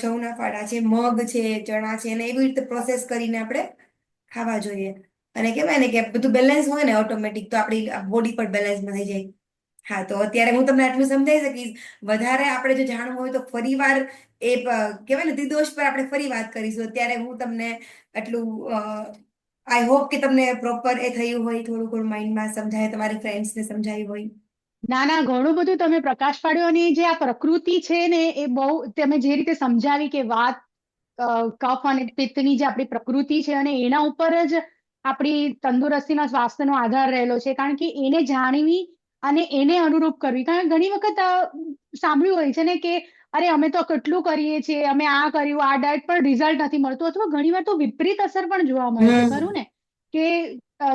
Speaker 2: છઉના ફાડા છે, મગ છે, ચણા છે, અને એવી રીતે પ્રોસેસ કરીને આપણે ખાવા જોઈએ. અને કેહેવાય ને કે બધું બેલેન્સ હોય ને ઓટોમેટિક, તો આપણી બોડી પણ બેલેન્સમાં થઈ જાય. હા, તો અત્યારે હું તમને આટલું સમજાઈ શકીશ. વધારે આપણે જો જાણવું હોય તો ફરી વાર એ કહેવાય ને ત્રિદોષ પર આપણે ફરી વાત કરીશું. અત્યારે હું તમને આટલું આઈ હોપ કે તમને પ્રોપર એ થયું હોય, થોડું ઘણું માઇન્ડમાં સમજાય, તમારી ફ્રેન્ડ્સને સમજાયું હોય.
Speaker 1: ના ના, ઘણું બધું તમે પ્રકાશ પાડ્યો. અને જે આ પ્રકૃતિ છે ને એ બહુ, તમે જે રીતે સમજાવી કે વાત કફ અને પિત્તની જે આપણી પ્રકૃતિ છે અને એના ઉપર જ આપણી તંદુરસ્તીના સ્વાસ્થ્યનો આધાર રહેલો છે. કારણ કે એને જાણવી અને એને અનુરૂપ કરવી. કારણ કે ઘણી વખત સાંભળ્યું હોય છે ને કે અરે અમે તો કેટલું કરીએ છીએ, અમે આ કર્યું, આ ડાયટ પર રિઝલ્ટ નથી મળતું, અથવા ઘણીવાર તો વિપરીત અસર પણ જોવા મળે છે,
Speaker 2: હમ
Speaker 1: ખરું ને? કે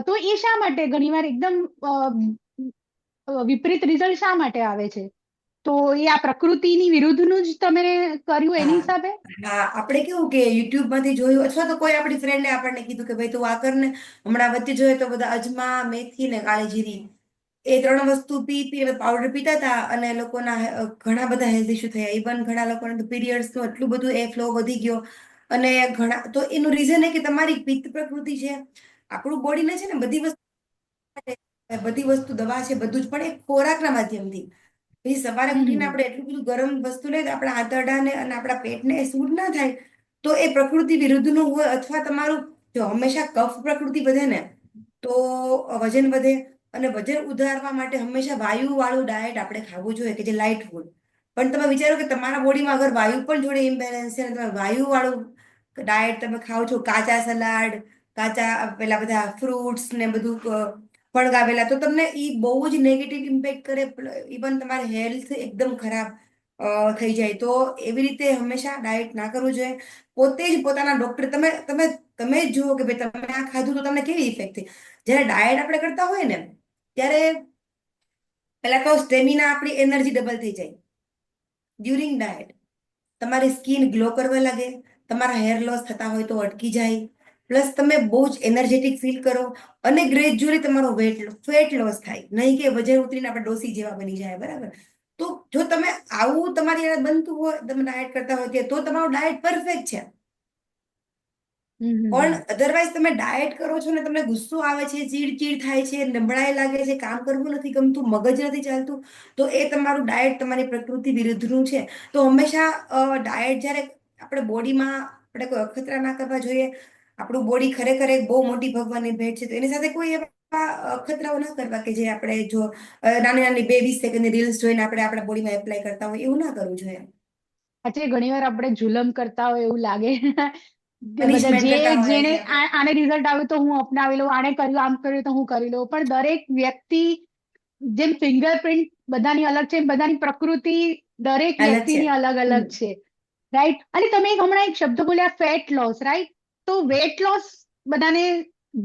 Speaker 1: તો એ શા માટે ઘણીવાર એકદમ વિપરીત રિઝલ્ટ શા માટે આવે છે? તો એ આ પ્રકૃતિની વિરુદ્ધનું જ તમે કર્યું એની
Speaker 2: હા
Speaker 1: હિસાબે?
Speaker 2: હા, આપણે કેવું કે યુટ્યુબમાંથી જોયું, અથવા તો કોઈ આપણી ફ્રેન્ડે આપણને કીધું કે ભાઈ તું આ કર ને. હમણાં વચ્ચે જોઈએ તો બધા અજમા, મેથી ને કાળી જીરી, એ ત્રણ વસ્તુ પી પાવડર પીતા હતા, અને લોકોના ઘણા બધા હેલ્થ ઇસ્યુ થયા. ઇવન ઘણા લોકોને તો પીરિયડ્સનું એટલું બધું એ ફ્લો વધી ગયો. અને ઘણા તો એનું રીઝન એ કે તમારી પિત્ત પ્રકૃતિ છે. આપણું બોડીને છે ને બધી વસ્તુ દવા છે, બધું જ, પણ એ ખોરાકના માધ્યમથી. પછી સવારે ઉઠીને
Speaker 1: હમ
Speaker 2: આપણે એટલું બધું ગરમ વસ્તુ લઈએ તો આપણા આંતરડાને અને આપણા પેટને સૂટ ના થાય. તો એ પ્રકૃતિ વિરુદ્ધનું હોય. અથવા તમારું જો હંમેશા કફ પ્રકૃતિ વધે ને તો વજન વધે. અને વજન ઉધારવા માટે હંમેશા વાયુ વાળું ડાયટ આપણે ખાવું જોઈએ, કે જે લાઈટ ફૂડ. પણ તમે વિચારો કે તમારા બોડીમાં અગર વાયુ પણ જોડે ઇમ્બેલેન્સ છે, ને તમે વાયુ વાળું ડાયટ તમે ખાઓ છો, કાચા સલાડ, કાચા પેલા બધા ફ્રૂટ્સ ને બધું ફળગાવેલા, તો તમને ઈ બહુ જ નેગેટિવ ઇમ્પેક્ટ કરે. ઇવન તમારી હેલ્થ એકદમ ખરાબ થઈ જાય. તો એવી રીતે હંમેશા ડાયટ ના કરવું જોઈએ. પોતે જ પોતાના ડોક્ટર, તમે જ જુઓ કે ભાઈ તમે આ ખાધું તો તમને કેવી ઇફેક્ટ થઈ. જયારે ડાયટ આપણે કરતા હોય ને ત્યારે પેલા તો સ્ટેમિના, આપણી એનર્જી ડબલ થઈ જાય ડ્યુરિંગ ડાયટ. તમારી સ્કિન ગ્લો કરવા લાગે, તમારા હેર લોસ થતા હોય તો અટકી જાય, પ્લસ તમે બહુ જ એનર્જેટિક ફીલ કરો, અને ગ્રેજ્યુઅલી તમારો ફેટ લોસ થાય. નહીં કે વજન ઉતરીને આપણે ડોસી જેવા બની જાય, બરાબર? તો જો તમે આવું તમારી બનતું હોય, તમે ડાયટ કરતા હોય તો તમારું ડાયટ પરફેક્ટ છે.
Speaker 1: હમ હમ
Speaker 2: પણ
Speaker 1: હમ.
Speaker 2: અધરવાઇઝ તમે ડાયટ કરો છો ને તમને ગુસ્સો આવે છે, ચીડ થાય છે, નબળાઈ લાગે છે, કામ કરવું નથી ગમતું, મગજ નથી ચાલતું, તો એ તમારું ડાયટ તમારી પ્રકૃતિ વિરુદ્ધનું છે. તો હંમેશા ડાયટ જ્યારે આપણે બોડીમાં આપણે કોઈ અખતરા ના કરવા જોઈએ. આપણું બોડી ખરેખર એક બહુ મોટી ભગવાનની ભેટ છે, તો એની સાથે કોઈ એવા અખતરાઓ ના કરવા કે જે આપણે જો નાની નાની 2-20 સેકન્ડની રીલ્સ જોઈને આપણે આપણા બોડીમાં એપ્લાય કરતા હોય, એવું ના કરવું જોઈએ.
Speaker 1: આજે ઘણી વાર આપણે જુલમ કરતા હોય એવું લાગે. બધા
Speaker 2: પનિશમેન્ટ
Speaker 1: જે
Speaker 2: કરતા હોય
Speaker 1: જેને
Speaker 2: છે આપણે.
Speaker 1: આને રિઝલ્ટ આવ્યું તો હું અપનાવી લઉં, આને કર્યું આમ કર્યું તો હું કરી લઉં, પણ દરેક વ્યક્તિ જેમ ફિંગરપ્રિન્ટ બધાની અલગ છે, બધાની પ્રકૃતિ દરેક
Speaker 2: હાલત છે.
Speaker 1: વ્યક્તિની અલગ
Speaker 2: હમ.
Speaker 1: અલગ છે. રાઈટ. અને તમે હમણાં એક શબ્દ બોલ્યા ફેટ લોસ, રાઈટ. તો વેટ લોસ બધાને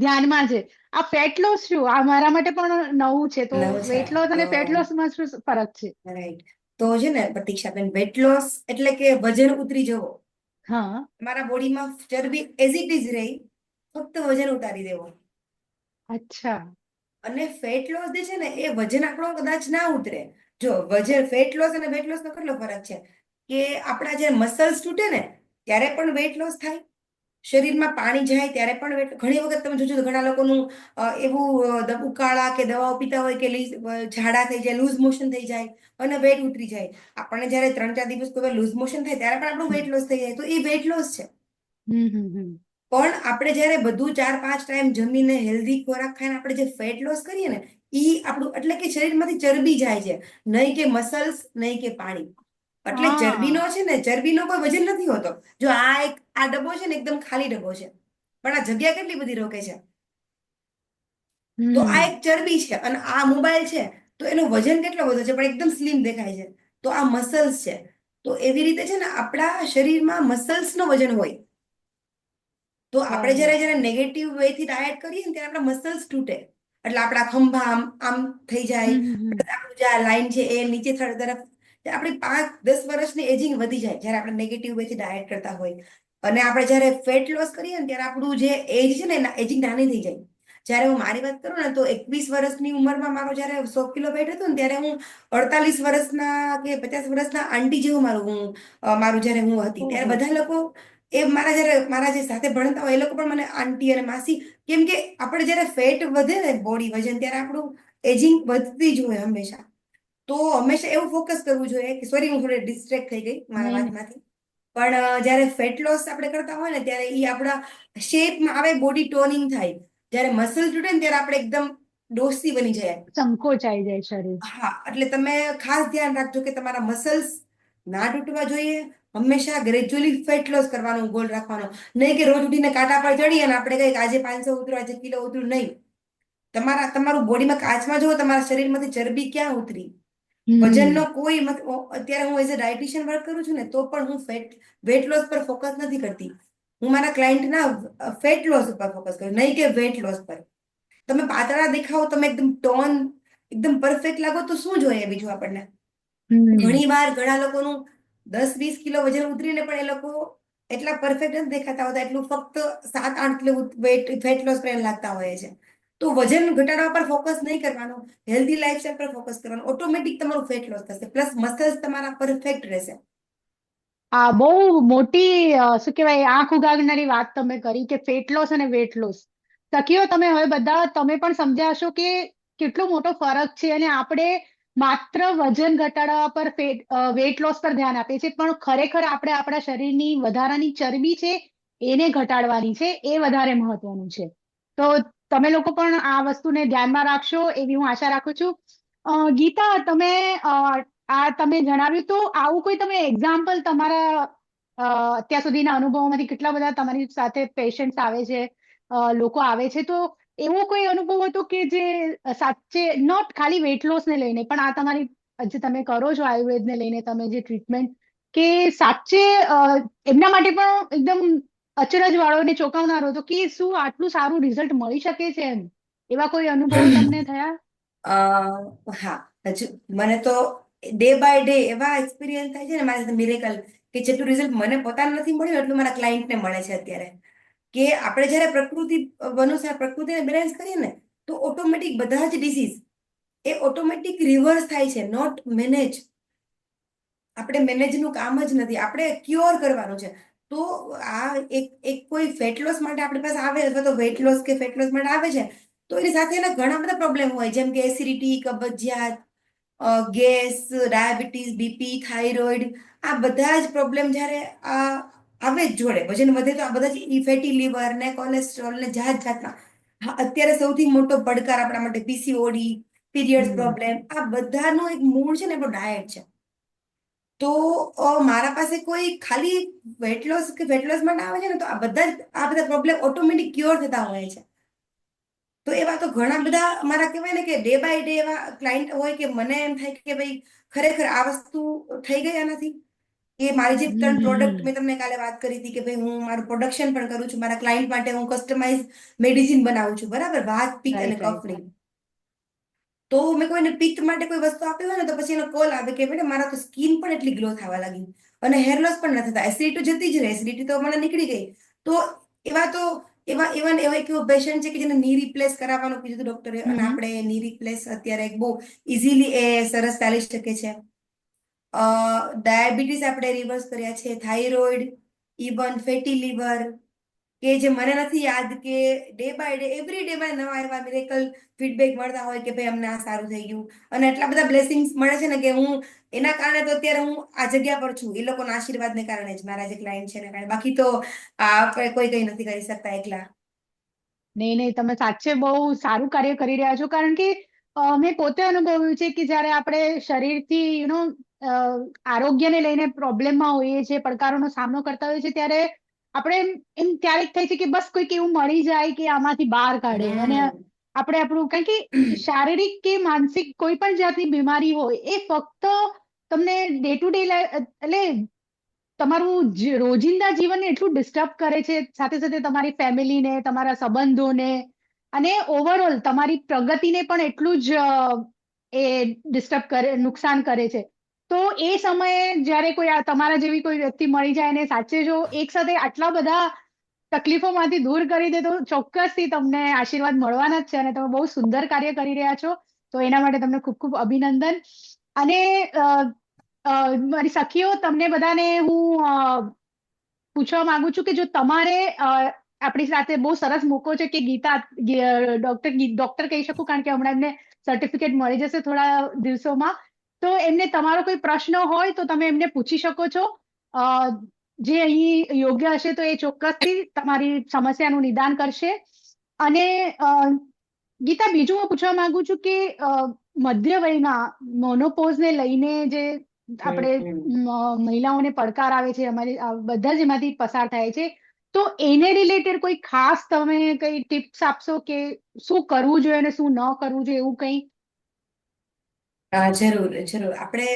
Speaker 1: ધ્યાનમાં છે. આ ફેટ લોસ શું? આ મારા માટે પણ નવું છે. તો
Speaker 2: નવું છે
Speaker 1: વેટ લોસ
Speaker 2: તો
Speaker 1: અને ફેટ લોસમાં શું ફરક છે?
Speaker 2: રાઈટ. તો છે ને પ્રતીક્ષાબેન, વેટ લોસ એટલે કે વજન ઉતરી જવો.
Speaker 1: હા.
Speaker 2: તમારા બોડીમાં ચરબી એઝ ઇટ ઇઝ રહી, ફક્ત વજન ઉતારી દેવો.
Speaker 1: અચ્છા.
Speaker 2: અને ફેટ લોસ જે છે ને એ વજન આપણો કદાચ ના ઉતરે. જો વજન ફેટ લોસ અને વેટ લોસ નો કેટલો ફરક છે કે આપણા જે મસલ્સ તૂટે ને ત્યારે પણ વેટ લોસ થાય, શરીરમાં પાણી જાય ત્યારે પણ વેટ. ઘણી વખત તમે જોજો તો ઘણા લોકોનું એવું ઉકાળા કે દવાઓ પીતા હોય કે ઝાડા થઈ જાય, લૂઝ મોશન થઈ જાય અને વેટ ઉતરી જાય. આપણને જયારે 3-4 દિવસ કોઈ લૂઝ મોશન થાય ત્યારે પણ આપણું વેટ લોસ થઈ જાય, તો એ વેટ લોસ છે.
Speaker 1: હમ હમ હમ.
Speaker 2: પણ આપણે જયારે બધું 4-5 ટાઈમ જમીને હેલ્ધી ખોરાક ખાઈને આપણે જે ફેટ લોસ કરીએ ને, ઈ આપણું એટલે કે શરીરમાંથી ચરબી જાય છે, નહીં કે મસલ્સ, નહીં કે પાણી. એટલે
Speaker 1: હા.
Speaker 2: ચરબીનો છે ને, ચરબીનો કોઈ વજન નથી હોતો. જો આ ડબ્બો છે ને એકદમ ખાલી ડબ્બો છે, પણ આ જગ્યા કેટલી બધી રોકે છે. તો આ
Speaker 1: હમ.
Speaker 2: એક ચરબી છે. અને આ મોબાઈલ છે તો એનો વજન કેટલો બધો છે પણ એકદમ સ્લિમ દેખાય છે. તો આ મસલ્સ છે. તો એવી રીતે છે ને આપણા શરીરમાં મસલ્સ નો વજન હોય. તો આપણે
Speaker 1: બરાબર.
Speaker 2: જયારે જયારે નેગેટિવ વે થી ડાયટ કરીએ ને ત્યારે આપણા મસલ્સ તૂટે. એટલે આપણા ખંભા આમ આમ થઈ જાય,
Speaker 1: હમ હમ હમ.
Speaker 2: આપણું જે આ લાઈન છે એ નીચે તરફ આપણી 5-10 વર્ષની એજિંગ વધી જાય જયારે આપણે નેગેટિવ વે થી ડાયટ કરતા હોય. અને આપણે જયારે ફેટ લોસ કરીએ ને ત્યારે આપણું જે એજ છે ને એજિંગ નાની થઈ જાય. જયારે હું મારી વાત કરું ને તો 21 વર્ષની ઉંમરમાં મારો જયારે 100 કિલો વેટ હતું ને ત્યારે હું 48 વર્ષના કે 50 વર્ષના આંટી જેવું મારું જયારે હું હતી ત્યારે
Speaker 1: ઓહો.
Speaker 2: બધા લોકો એ મારા જે સાથે ભણતા હોય એ લોકો પણ મને આંટી અને માસી, કેમ કે આપણે જયારે ફેટ વધે ને બોડી વજન ત્યારે આપણું એજિંગ વધતી જ હોય હંમેશા. તો હંમેશા એવું ફોકસ કરવું જોઈએ કે સોરી હું થોડી ડિસ્ટ્રેક્ટ થઈ ગઈ મારા
Speaker 1: નહીં નહીં.
Speaker 2: વાતમાંથી. પણ જયારે ફેટ લોસ આપણે કરતા હોય ને ત્યારે એ આપણા શેપમાં આવે, બોડી ટોનિંગ થાય. જયારે મસલ તૂટે ને ત્યારે આપણે એકદમ ડોસી બની જાય.
Speaker 1: સંકોચાઈ જાય શરીર.
Speaker 2: હા, એટલે તમે ખાસ ધ્યાન રાખજો કે તમારા મસલ્સ ના તૂટવા જોઈએ. હંમેશા ગ્રેજ્યુઅલી ફેટ લોસ કરવાનો ગોલ રાખવાનો. નહીં કે રોજ ઉઠીને કાંટા પર ચડીએ અને આપણે કઈક આજે 500 ઉતરો, આજે કિલો ઉતરું, નહીં. તમારું બોડીમાં કાચમાં જુઓ તમારા શરીરમાંથી ચરબી ક્યાં ઉતરી. વજનનો
Speaker 1: હમ.
Speaker 2: કોઈ અત્યારે હું એઝ અ ડાયટિશિયન વર્ક કરું છું ને તો પણ હું વેટ લોસ પર ફોકસ નથી કરતી. હું મારા ક્લાયન્ટના ફેટ લોસ ઉપર ફોકસ કરું, નહીં કે વેટ લોસ પર. તમે પાતળા દેખાવો, તમે એકદમ ટોન એકદમ પરફેક્ટ લાગો તો શું જોઈએ બીજું આપણને.
Speaker 1: હમ.
Speaker 2: ઘણી વાર ઘણા લોકોનું 10-20 કિલો વજન ઉતરીને પણ એ લોકો એટલા પરફેક્ટ નથી દેખાતા હોતા, એટલું ફક્ત 7-8 કિલો વેટ ફેટ લોસ કરીને લાગતા હોય છે. તો વજન ઘટાડવા પર ફોકસ નહીં કરવાનો, હેલ્ધી લાઈફસ્ટાઈલ પર ફોકસ કરવાનો. ઓટોમેટિક તમારું ફેટ લોસ થશે, પ્લસ મસલ્સ તમારા પરફેક્ટ રહેશે.
Speaker 1: આ બહુ મોટી શું કહેવાય આંખ ઉગાડનારી વાત તમે કરી કે ફેટ લોસ અને વેટ લોસ. સખીઓ તમે હવે બધા તમે પણ સમજ્યા હશો કે કેટલો મોટો ફરક છે અને આપણે માત્ર વજન ઘટાડવા પર વેટ લોસ પર ધ્યાન આપીએ છીએ, પણ ખરેખર આપણે આપણા શરીરની વધારાની ચરબી છે એને ઘટાડવાની છે, એ વધારે મહત્વનું છે. તો તમે લોકો પણ આ વસ્તુને ધ્યાનમાં રાખશો એવી હું આશા રાખું છું. ગીતા, તમે જણાવ્યું તો આવું કોઈ તમે એક્ઝામ્પલ તમારા અત્યાર સુધીના અનુભવોમાંથી કેટલા બધા તમારી સાથે પેશન્ટ્સ આવે છે, લોકો આવે છે, તો એવો કોઈ અનુભવ હતો કે જે સાચે નોટ ખાલી વેટ લોસને લઈને પણ આ તમારી જે તમે કરો છો આયુર્વેદને લઈને તમે જે ટ્રીટમેન્ટ કે સાચે એમના માટે પણ એકદમ અચરજ વાળો ને ચોંકાવનારો હતો કે શું આટલું સારું રિઝલ્ટ મળી શકે છે એમ, એવા કોઈ અનુભવો તમને થયા?
Speaker 2: હા, હજુ મને તો ડે બાય ડે એવા એક્સપિરિયન્સ થાય છે ને મારી સાથે મિરેકલ, કે જેટલું રિઝલ્ટ મને પોતાને નથી મળ્યું એટલું મારા ક્લાયન્ટને મળે છે અત્યારે. કે આપણે જયારે પ્રકૃતિ અનુસાર પ્રકૃતિને બેલેન્સ કરીએ ને તો ઓટોમેટિક બધા જ ડિસીઝ એ ઓટોમેટિક રિવર્સ થાય છે, નોટ મેનેજ. આપણે મેનેજનું કામ જ નથી, આપણે ક્યોર કરવાનું છે. તો આ એક એક કોઈ ફેટ લોસ માટે આપણી પાસે આવે અથવા તો વેટ લોસ કે ફેટ લોસ માટે આવે છે, તો એની સાથે એના ઘણા બધા પ્રોબ્લેમ હોય, જેમ કે એસિડિટી, કબજિયાત, ગેસ, ડાયાબિટીસ, બીપી, થાઇરોઇડ, આ બધા જ પ્રોબ્લેમ જ્યારે આવે જ જોડે, વજન વધે તો આ બધા જ ફેટી લીવર ને કોલેસ્ટ્રોલ ને જાત જાતના. હા, અત્યારે સૌથી મોટો પડકાર આપણા માટે પીસીઓડી, પીરિયડ્સ
Speaker 1: હમ.
Speaker 2: પ્રોબ્લેમ, આ બધાનો એક મૂળ છે ને આપણો ડાયટ છે. તો મારા પાસે કોઈ ખાલી વેટ લોસ કે ફેટ લોસ માટે આવે છે ને, તો આ બધા પ્રોબ્લેમ ઓટોમેટિક ક્યોર થતા હોય છે. તો એવા તો ઘણા બધા મારા કહેવાય ને કે ડે બાય ડે એવા ક્લાયન્ટ હોય કે મને એમ થાય કે ભાઈ ખરેખર આ વસ્તુ થઈ ગઈ આનાથી. કે મારી જે
Speaker 1: હમ
Speaker 2: 3 પ્રોડક્ટ
Speaker 1: હમ
Speaker 2: મેં તમને કાલે વાત કરી હતી કે ભાઈ હું મારું પ્રોડક્શન પણ કરું છું, મારા ક્લાયન્ટ માટે હું કસ્ટમાઇઝ મેડિસિન બનાવું છું, બરાબર, વાત, પિત્ત અને
Speaker 1: રાઈટ રાઈટ
Speaker 2: કફની. તો મેં કોઈને પિત્ત માટે કોઈ વસ્તુ આપી હોય ને, તો પછી એનો કોલ આવે કે બેટા મારા તો સ્કિન પણ એટલી ગ્લો થવા લાગી અને હેર લોસ પણ ન થતા, એસિડિટી જતી જ રહે, એસિડિટી તો મને નીકળી ગઈ. તો એવા તો એવા ઇવન એવા એક પેશન્ટ છે કે જેને ની રિપ્લેસ કરાવવાનું કીધું હતું ડોક્ટરે, અને
Speaker 1: હમ
Speaker 2: આપણે ની રિપ્લેસ અત્યારે બહુ ઇઝીલી એ સરસ ચાલી શકે છે. ડાયાબિટીસ આપણે રિવર્સ કર્યા છે, થાઇરોઇડ, ઇવન ફેટી લીવર, કે જે મને નથી યાદ કે day by day every day માં નવા એવા મિરેકલ ફીડબેક મળતા હોય કે ભાઈ અમને આ સારું થઈ ગયું. અને એટલા બધા બ્લેસિંગ્સ મળે છે ને કે હું એના કારણે તો અત્યારે હું આ જગ્યા પર છું, એ લોકોના આશીર્વાદને કારણે જ, મારા જે ક્લાયન્ટ છે એના કારણે. બાકી તો આપણે કોઈ કઈ નથી કરી શકતા એકલા.
Speaker 1: નહીં નહીં, તમે સાચે બહુ સારું કાર્ય કરી રહ્યા છો. કારણ કે મેં પોતે અનુભવ્યું છે કે જ્યારે આપણે શરીરથી આરોગ્યને લઈને પ્રોબ્લેમમાં હોઈએ છીએ, પડકારોનો સામનો કરતા હોઈએ છીએ, ત્યારે આપણે એમ ક્યારેક થાય છે કે બસ કોઈક એવું મળી જાય કે આમાંથી બહાર કાઢે, અને
Speaker 2: હમ
Speaker 1: આપણે આપણું, કારણ કે શારીરિક કે માનસિક કોઈ પણ જાતની બીમારી હોય એ ફક્ત તમને ડે ટુ ડે એટલે તમારું રોજિંદા જીવનને એટલું ડિસ્ટર્બ કરે છે, સાથે સાથે તમારી ફેમિલીને, તમારા સંબંધોને, અને ઓવરઓલ તમારી પ્રગતિને પણ એટલું જ એ ડિસ્ટર્બ કરે, નુકસાન કરે છે. તો એ સમયે જ્યારે કોઈ તમારા જેવી કોઈ વ્યક્તિ મળી જાય ને સાચે જો એક સાથે આટલા બધા તકલીફોમાંથી દૂર કરી દે, તો ચોક્કસથી તમને આશીર્વાદ મળવાના જ છે, અને તમે બહુ સુંદર કાર્ય કરી રહ્યા છો. તો એના માટે તમને ખૂબ ખૂબ અભિનંદન. અને મારી સખીઓ, તમને બધાને હું પૂછવા માંગુ છું કે જો તમારે આપણી સાથે બહુ સરસ મૂકો છે કે ગીતા, ડોક્ટર કહી શકું, કારણ કે હમણાં એમને સર્ટિફિકેટ મળી જશે થોડા દિવસોમાં. તો એમને તમારો કોઈ પ્રશ્ન હોય તો તમે એમને પૂછી શકો છો. અ, જે અહીં યોગ્ય હશે તો એ ચોક્કસથી તમારી સમસ્યાનું નિદાન કરશે. અને ગીતા, બીજું હું પૂછવા માંગુ છું કે મધ્ય વયમાં મોનોપોઝને લઈને જે આપણે
Speaker 2: હમ
Speaker 1: મહિલાઓને પડકાર આવે છે, અમારી બધા જ એમાંથી પસાર થાય છે. તો એને રિલેટેડ કોઈ ખાસ તમે કઈ ટિપ્સ આપશો કે શું કરવું જોઈએ અને શું ન કરવું જોઈએ, એવું કંઈ?
Speaker 2: જરૂર જરૂર. આપણે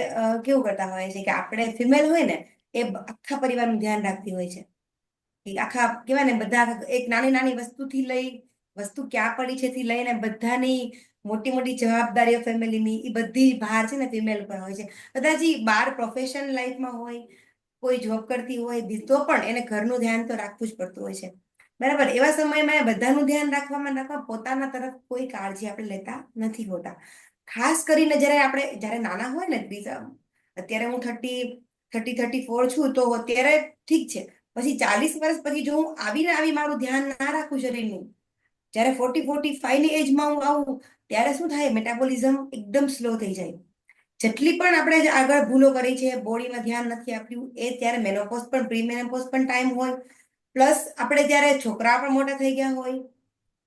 Speaker 2: કેવું કરતા હોય છે કે આપણે ફિમેલ હોય ને એ આખા પરિવારનું ધ્યાન રાખતી હોય છે. એ આખા કેવાય ને, બધા એક નાની નાની વસ્તુથી લઈ, વસ્તુ ક્યાં પડી છે થી લઈને બધાની મોટી મોટી જવાબદારીઓ ફેમિલીની, એ બધી ભાર છે ને ફિમેલ પર હોય છે. કદાચ ઈ બાર પ્રોફેશનલ લાઈફમાં હોય, કોઈ જોબ કરતી હોય તો પણ એને ઘરનું ધ્યાન તો રાખવું જ પડતું હોય છે, બરાબર. એવા સમયમાં બધાનું ધ્યાન રાખવા પોતાના તરફ કોઈ કાળજી આપણે લેતા નથી હોતા. ખાસ કરીને જ્યારે નાના હોય ને, બીજા, અત્યારે હું 30-34 છું, તો અત્યારે ઠીક છે. પછી 40 વર્ષ પછી જો હું આવીને આવી મારું ધ્યાન ના રાખું શરીરનું, જ્યારે 40-45 ની એજમાં હું આવું, ત્યારે શું થાય, મેટાબોલિઝમ એકદમ સ્લો થઈ જાય. જેટલી પણ આપણે આગળ ભૂલો કરી છે, બોડીમાં ધ્યાન નથી આપ્યું, એ ત્યારે મેનોપોઝ પણ, પ્રી મેનોપોઝ પણ ટાઈમ હોય, પ્લસ આપણે જ્યારે છોકરા પણ મોટા થઈ ગયા હોય,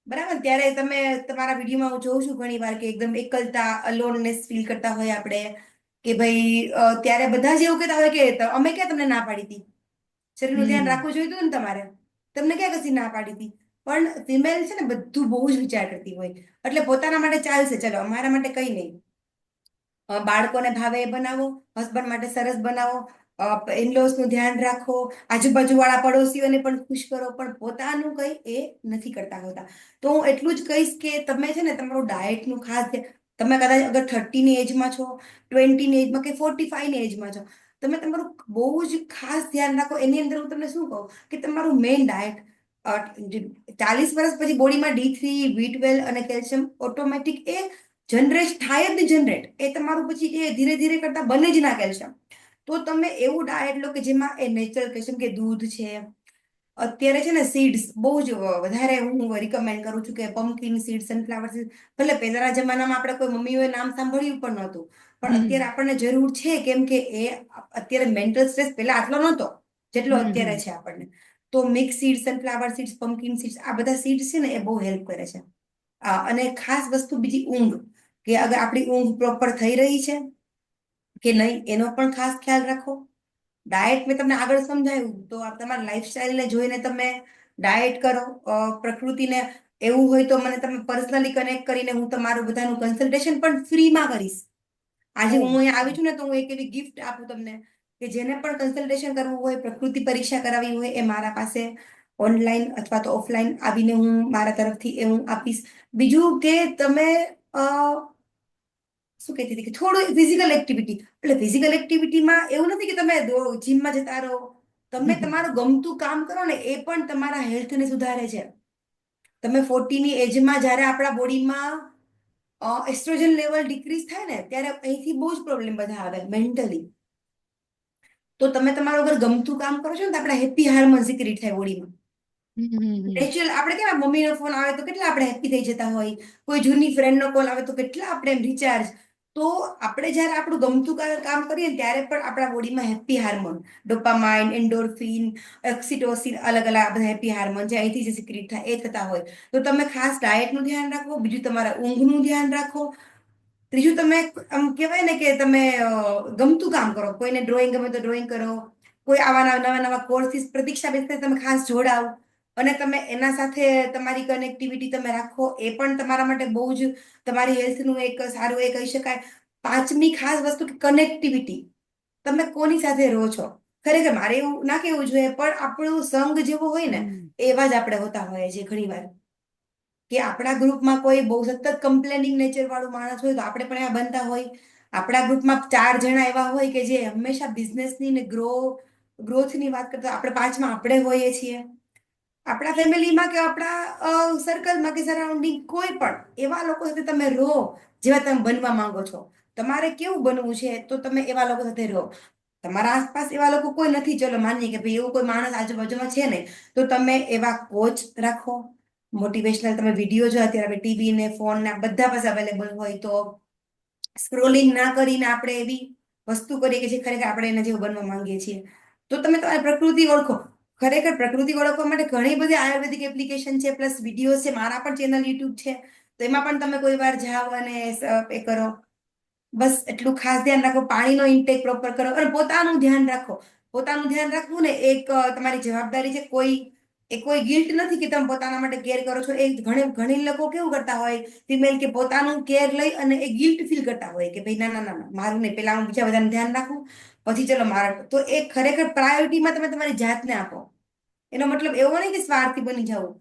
Speaker 2: બરાબર, ત્યારે તમે તમારા વિડીયોમાં હું જોઉં છું ઘણી વાર કે એકદમ એકલતા, અલોનનેસ ફીલ કરતા હોય આપણે, કે ભાઈ ત્યારે બધા જ એવું કહેતા હોય કે અમે ક્યાં તમને ના પાડી હતી, શરીરનું ધ્યાન
Speaker 1: હમ
Speaker 2: રાખવું જોઈતું ને તમારે, તમને ક્યાં કશી ના પાડી હતી. પણ ફિમેલ છે ને બધું બહુ જ વિચાર કરતી હોય, એટલે પોતાના માટે ચાલશે, ચલો અમારા માટે કઈ નહીં, બાળકોને ભાવે એ બનાવો, હસબન્ડ માટે સરસ બનાવો, ઇનલોસ નું ધ્યાન રાખો, આજુબાજુ વાળા પડોશીઓને પણ ખુશ કરો, પણ પોતાનું કઈ એ નથી કરતા હોતા. તો હું એટલું જ કહીશ કે તમે છે ને તમારું ડાયટનું ખાસ તમે કદાચ અગર 30 ની એજમાં છો, 20 ની એજમાં કે 45 ની એજમાં છો, તમે તમારું બહુ જ ખાસ ધ્યાન રાખો. એની અંદર હું તમને શું કહું કે તમારું મેઇન ડાયટ, 40 વર્ષ પછી બોડીમાં D3, B12 અને કેલ્શિયમ ઓટોમેટિક એ જનરેટ થાય જ, જનરેટ એ તમારું પછી એ ધીરે ધીરે કરતા બને જ ના કેલ્શિયમ. તો તમે એવું ડાયટ લો કે જેમાં એ નેચરલ કેલ્શિયમ કે દૂધ છે. અત્યારે છે ને સીડ્સ બહુ જ વધારે હું રિકમેન્ડ કરું છું કે પમ્પકિન સીડ, સનફ્લાવર સીડ. ભલે પહેલાના જમાનામાં આપણે કોઈ મમ્મીઓએ નામ સાંભળ્યું પણ નહોતું, પણ
Speaker 1: હમ
Speaker 2: અત્યારે આપણને જરૂર છે, કેમ કે એ અત્યારે મેન્ટલ સ્ટ્રેસ પેલા આટલો નહોતો જેટલો
Speaker 1: હમ
Speaker 2: અત્યારે
Speaker 1: હમ
Speaker 2: છે આપણને. તો mix seed, sunflower seeds, pumpkin seeds, આ બધા સીડ્સ છે ને એ બહુ હેલ્પ કરે છે. અને ખાસ વસ્તુ બીજી ઊંઘ, કે અગર આપણી ઊંઘ પ્રોપર થઈ રહી છે કે નહીં એનો પણ ખાસ ખ્યાલ રાખો. ડાયટ મેં તમને આગળ સમજાવ્યું, તો તમારા લાઈફસ્ટાઈલને જોઈને તમે ડાયટ કરો. પ્રકૃતિને એવું હોય તો મને તમે પર્સનલી કનેક્ટ કરીને હું તમારું બધાનું કન્સલ્ટેશન પણ ફ્રીમાં કરીશ. આજે
Speaker 1: ઓ
Speaker 2: હું અહીંયા આવી છું ને, તો હું એક એવી ગિફ્ટ આપું તમને કે જેને પણ કન્સલ્ટેશન કરવું હોય, પ્રકૃતિ પરીક્ષા કરાવવી હોય, એ મારા પાસે ઓનલાઈન અથવા તો ઓફલાઈન આવીને હું મારા તરફથી એ હું આપીશ. બીજું કે તમે અ શું કહેતી હતી કે થોડું ફિઝિકલ એક્ટિવિટી, એટલે ફિઝિકલ એક્ટિવિટીમાં એવું નથી કે તમે જીમમાં જતા રહો. તમે તમારું ગમતું કામ કરો ને, એ પણ તમારા હેલ્થને સુધારે છે. તમે 40ની એજમાં જ્યારે આપણા બોડીમાં એસ્ટ્રોજન લેવલ ડિક્રીઝ થાય ને, ત્યારે અહીંથી બહુ જ પ્રોબ્લેમ બધા આવે મેન્ટલી. તો તમે તમારું અગર ગમતું કામ કરો છો ને, તો આપણે હેપી હાર્મોન સિક્રેટ થાય બોડીમાં.
Speaker 1: હમ હમ
Speaker 2: નેચરલ આપણે કેવા મમ્મીનો ફોન આવે તો કેટલા આપણે હેપી થઈ જતા હોય, કોઈ જૂની ફ્રેન્ડનો કોલ આવે તો કેટલા આપણે એમ રિચાર્જ. તો આપણે જ્યારે આપણું ગમતું કામ કરીએ ને, ત્યારે પણ આપણા બોડીમાં happy hormone, dopamine, endorphin, oxytocin, અલગ અલગ બધા હેપી હાર્મોન જે અહીંથી જે સિક્રેટ થાય એ થતા હોય. તો તમે ખાસ ડાયટનું ધ્યાન રાખો, બીજું તમારા ઊંઘનું ધ્યાન રાખો. ત્રીજું, તમે આમ કહેવાય ને કે તમે ગમતું કામ કરો. કોઈને ડ્રોઈંગ ગમે તો ડ્રોઈંગ કરો, કોઈ આવા નવા નવા કોર્સિસ પ્રતીક્ષા બેસે તમે ખાસ જોડાવ. અને તમે એના સાથે તમારી કનેક્ટિવિટી તમે રાખો, એ પણ તમારા માટે બહુ જ તમારી હેલ્થનું એક સારું એ કહી શકાય. પાંચમી ખાસ વસ્તુ કે કનેક્ટિવિટી. તમે કોની સાથે રહો છો. ખરેખર મારે એવું ના કેવું જોઈએ, પણ આપણું સંઘ જેવો હોય ને,
Speaker 1: હમ
Speaker 2: એવા જ આપણે હોતા હોઈએ છીએ ઘણી વાર. કે આપણા ગ્રુપમાં કોઈ બહુ સતત કમ્પ્લેનિંગ નેચર વાળું માણસ હોય, તો આપણે પણ એવા બનતા હોય. આપણા ગ્રુપમાં 4 જણા એવા હોય કે જે હંમેશા બિઝનેસની ને ગ્રોથની વાત કરતા, આપણે પાંચમાં આપણે હોઈએ છીએ. આપણા ફેમિલીમાં કે આપણા સર્કલમાં કે સરાઉન્ડિંગ કોઈ પણ એવા લોકો સાથે તમે રહો જેવા તમે બનવા માંગો છો. તમારે કેવું બનવું છે, તો તમે એવા લોકો સાથે રહો. તમારા આસપાસ એવા લોકો કોઈ નથી, ચલો માનીએ કે ભાઈ એવું કોઈ માણસ આજુબાજુમાં છે નહીં, તો તમે એવા કોચ રાખો. મોટિવેશનલ તમે વિડીયો જો અત્યારે ટીવી ને ફોન ને બધા પાસે અવેલેબલ હોય, તો સ્ક્રોલિંગ ના કરીને આપણે એવી વસ્તુ કરીએ કે જે ખરેખર આપણે એના જેવું બનવા માંગીએ છીએ. તો તમે તમારી પ્રકૃતિ ઓળખો. ખરેખર પ્રકૃતિ ઓળખવા માટે ઘણી બધી આયુર્વેદિક એપ્લિકેશન છે, પ્લસ વિડીયો છે. મારા પણ ચેનલ યુટ્યુબ છે, તો એમાં પણ તમે કોઈ વાર જાઓ અને એ કરો. બસ એટલું ખાસ ધ્યાન રાખો, પાણીનો ઇન્ટેક પ્રોપર કરો અને પોતાનું ધ્યાન રાખો. પોતાનું ધ્યાન રાખવું ને એક તમારી જવાબદારી છે. કોઈ ગિલ્ટ નથી કે તમે પોતાના માટે કેર કરો છો. એ ઘણી લોકો કેવું કરતા હોય, ફિમેલ, કે પોતાનું કેર લઈ અને એ ગિલ્ટ ફીલ કરતા હોય કે ભાઈ ના ના ના મારું નહીં, પેલા હું બીજા બધાનું ધ્યાન રાખું, પછી ચલો મારા. તો એ ખરેખર પ્રાયોરિટીમાં તમે તમારી જાતને આપો. એનો મતલબ એવો નહીં કે સ્વાર્થી બની જવું.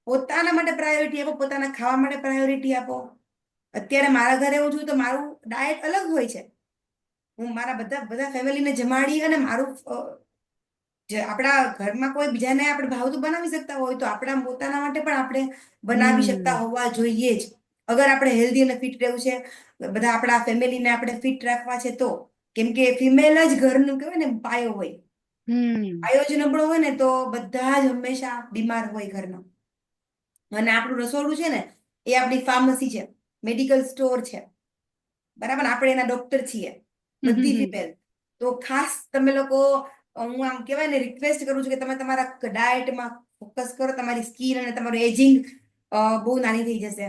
Speaker 2: પોતાના માટે પ્રાયોરિટી આપો, પોતાના ખાવા માટે પ્રાયોરિટી આપો. અત્યારે મારા ઘરે હું છું, તો મારું ડાયટ અલગ હોય છે. હું મારા બધા બધા ફેમિલીને જમાડી અને મારું જે આપણા ઘરમાં કોઈ બીજાને આપણે ભાવતું બનાવી શકતા હોય, તો આપણા પોતાના માટે પણ આપણે બનાવી શકતા
Speaker 1: હમ
Speaker 2: હોવા જોઈએ જ. અગર આપણે હેલ્ધી અને ફિટ રહેવું છે, બધા આપણા ફેમિલીને આપણે ફિટ રાખવા છે, તો કેમ કે ફિમેલ જ ઘરનું કહેવાય ને પાયો હોય.
Speaker 1: હમ
Speaker 2: પાયો જ નબળો હોય ને, તો બધા જ હંમેશા બીમાર હોય ઘરમાં. અને આપણું રસોડું છે ને, એ આપણી ફાર્મસી છે, મેડિકલ સ્ટોર છે. બરાબર, આપણે એના ડોક્ટર છીએ બધી
Speaker 1: હમ
Speaker 2: ફિમેલ. તો ખાસ તમે લોકો, હું આમ કેવાય ને રિક્વેસ્ટ કરું છું કે તમે તમારા ડાયટમાં ફોકસ કરો. તમારી સ્કીન અને તમારું એજિંગ બહુ નાની થઈ જશે.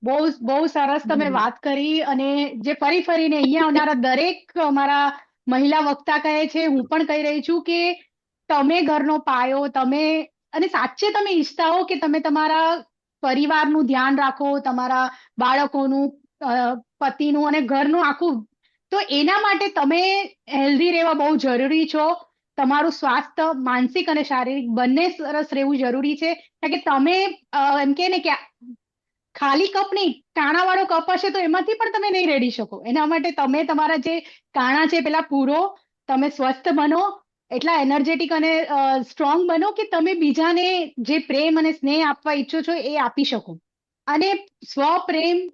Speaker 1: બહુ બહુ સરસ તમે
Speaker 2: હમ.
Speaker 1: વાત કરી. અને જે ફરી ફરીને અહીંયા આવનારા દરેક અમારા મહિલા વક્તા કહે છે, હું પણ કહી રહી છું કે તમે ઘરનો પાયો, તમે અને સાચે તમે ઈચ્છતા હો કે તમે તમારા પરિવારનું ધ્યાન રાખો, તમારા બાળકોનું, પતિનું અને ઘરનું આખું, તો એના માટે તમે હેલ્ધી રહેવા બહુ જરૂરી છો. તમારું સ્વાસ્થ્ય માનસિક અને શારીરિક બંને સરસ રહેવું જરૂરી છે. કારણ કે તમે એમ કે ને કે ખાલી કપ નહીં, કાણા વાળો કપ હશે તો એમાંથી પણ તમે નહીં રેડી શકો. એના માટે તમે તમારા જે કાણા છે પેલા પૂરો, તમે સ્વસ્થ બનો, એટલા એનર્જેટિક અને સ્ટ્રોંગ બનો કે તમે બીજાને જે પ્રેમ અને સ્નેહ આપવા ઈચ્છો છો એ આપી શકો. અને સ્વપ્રેમ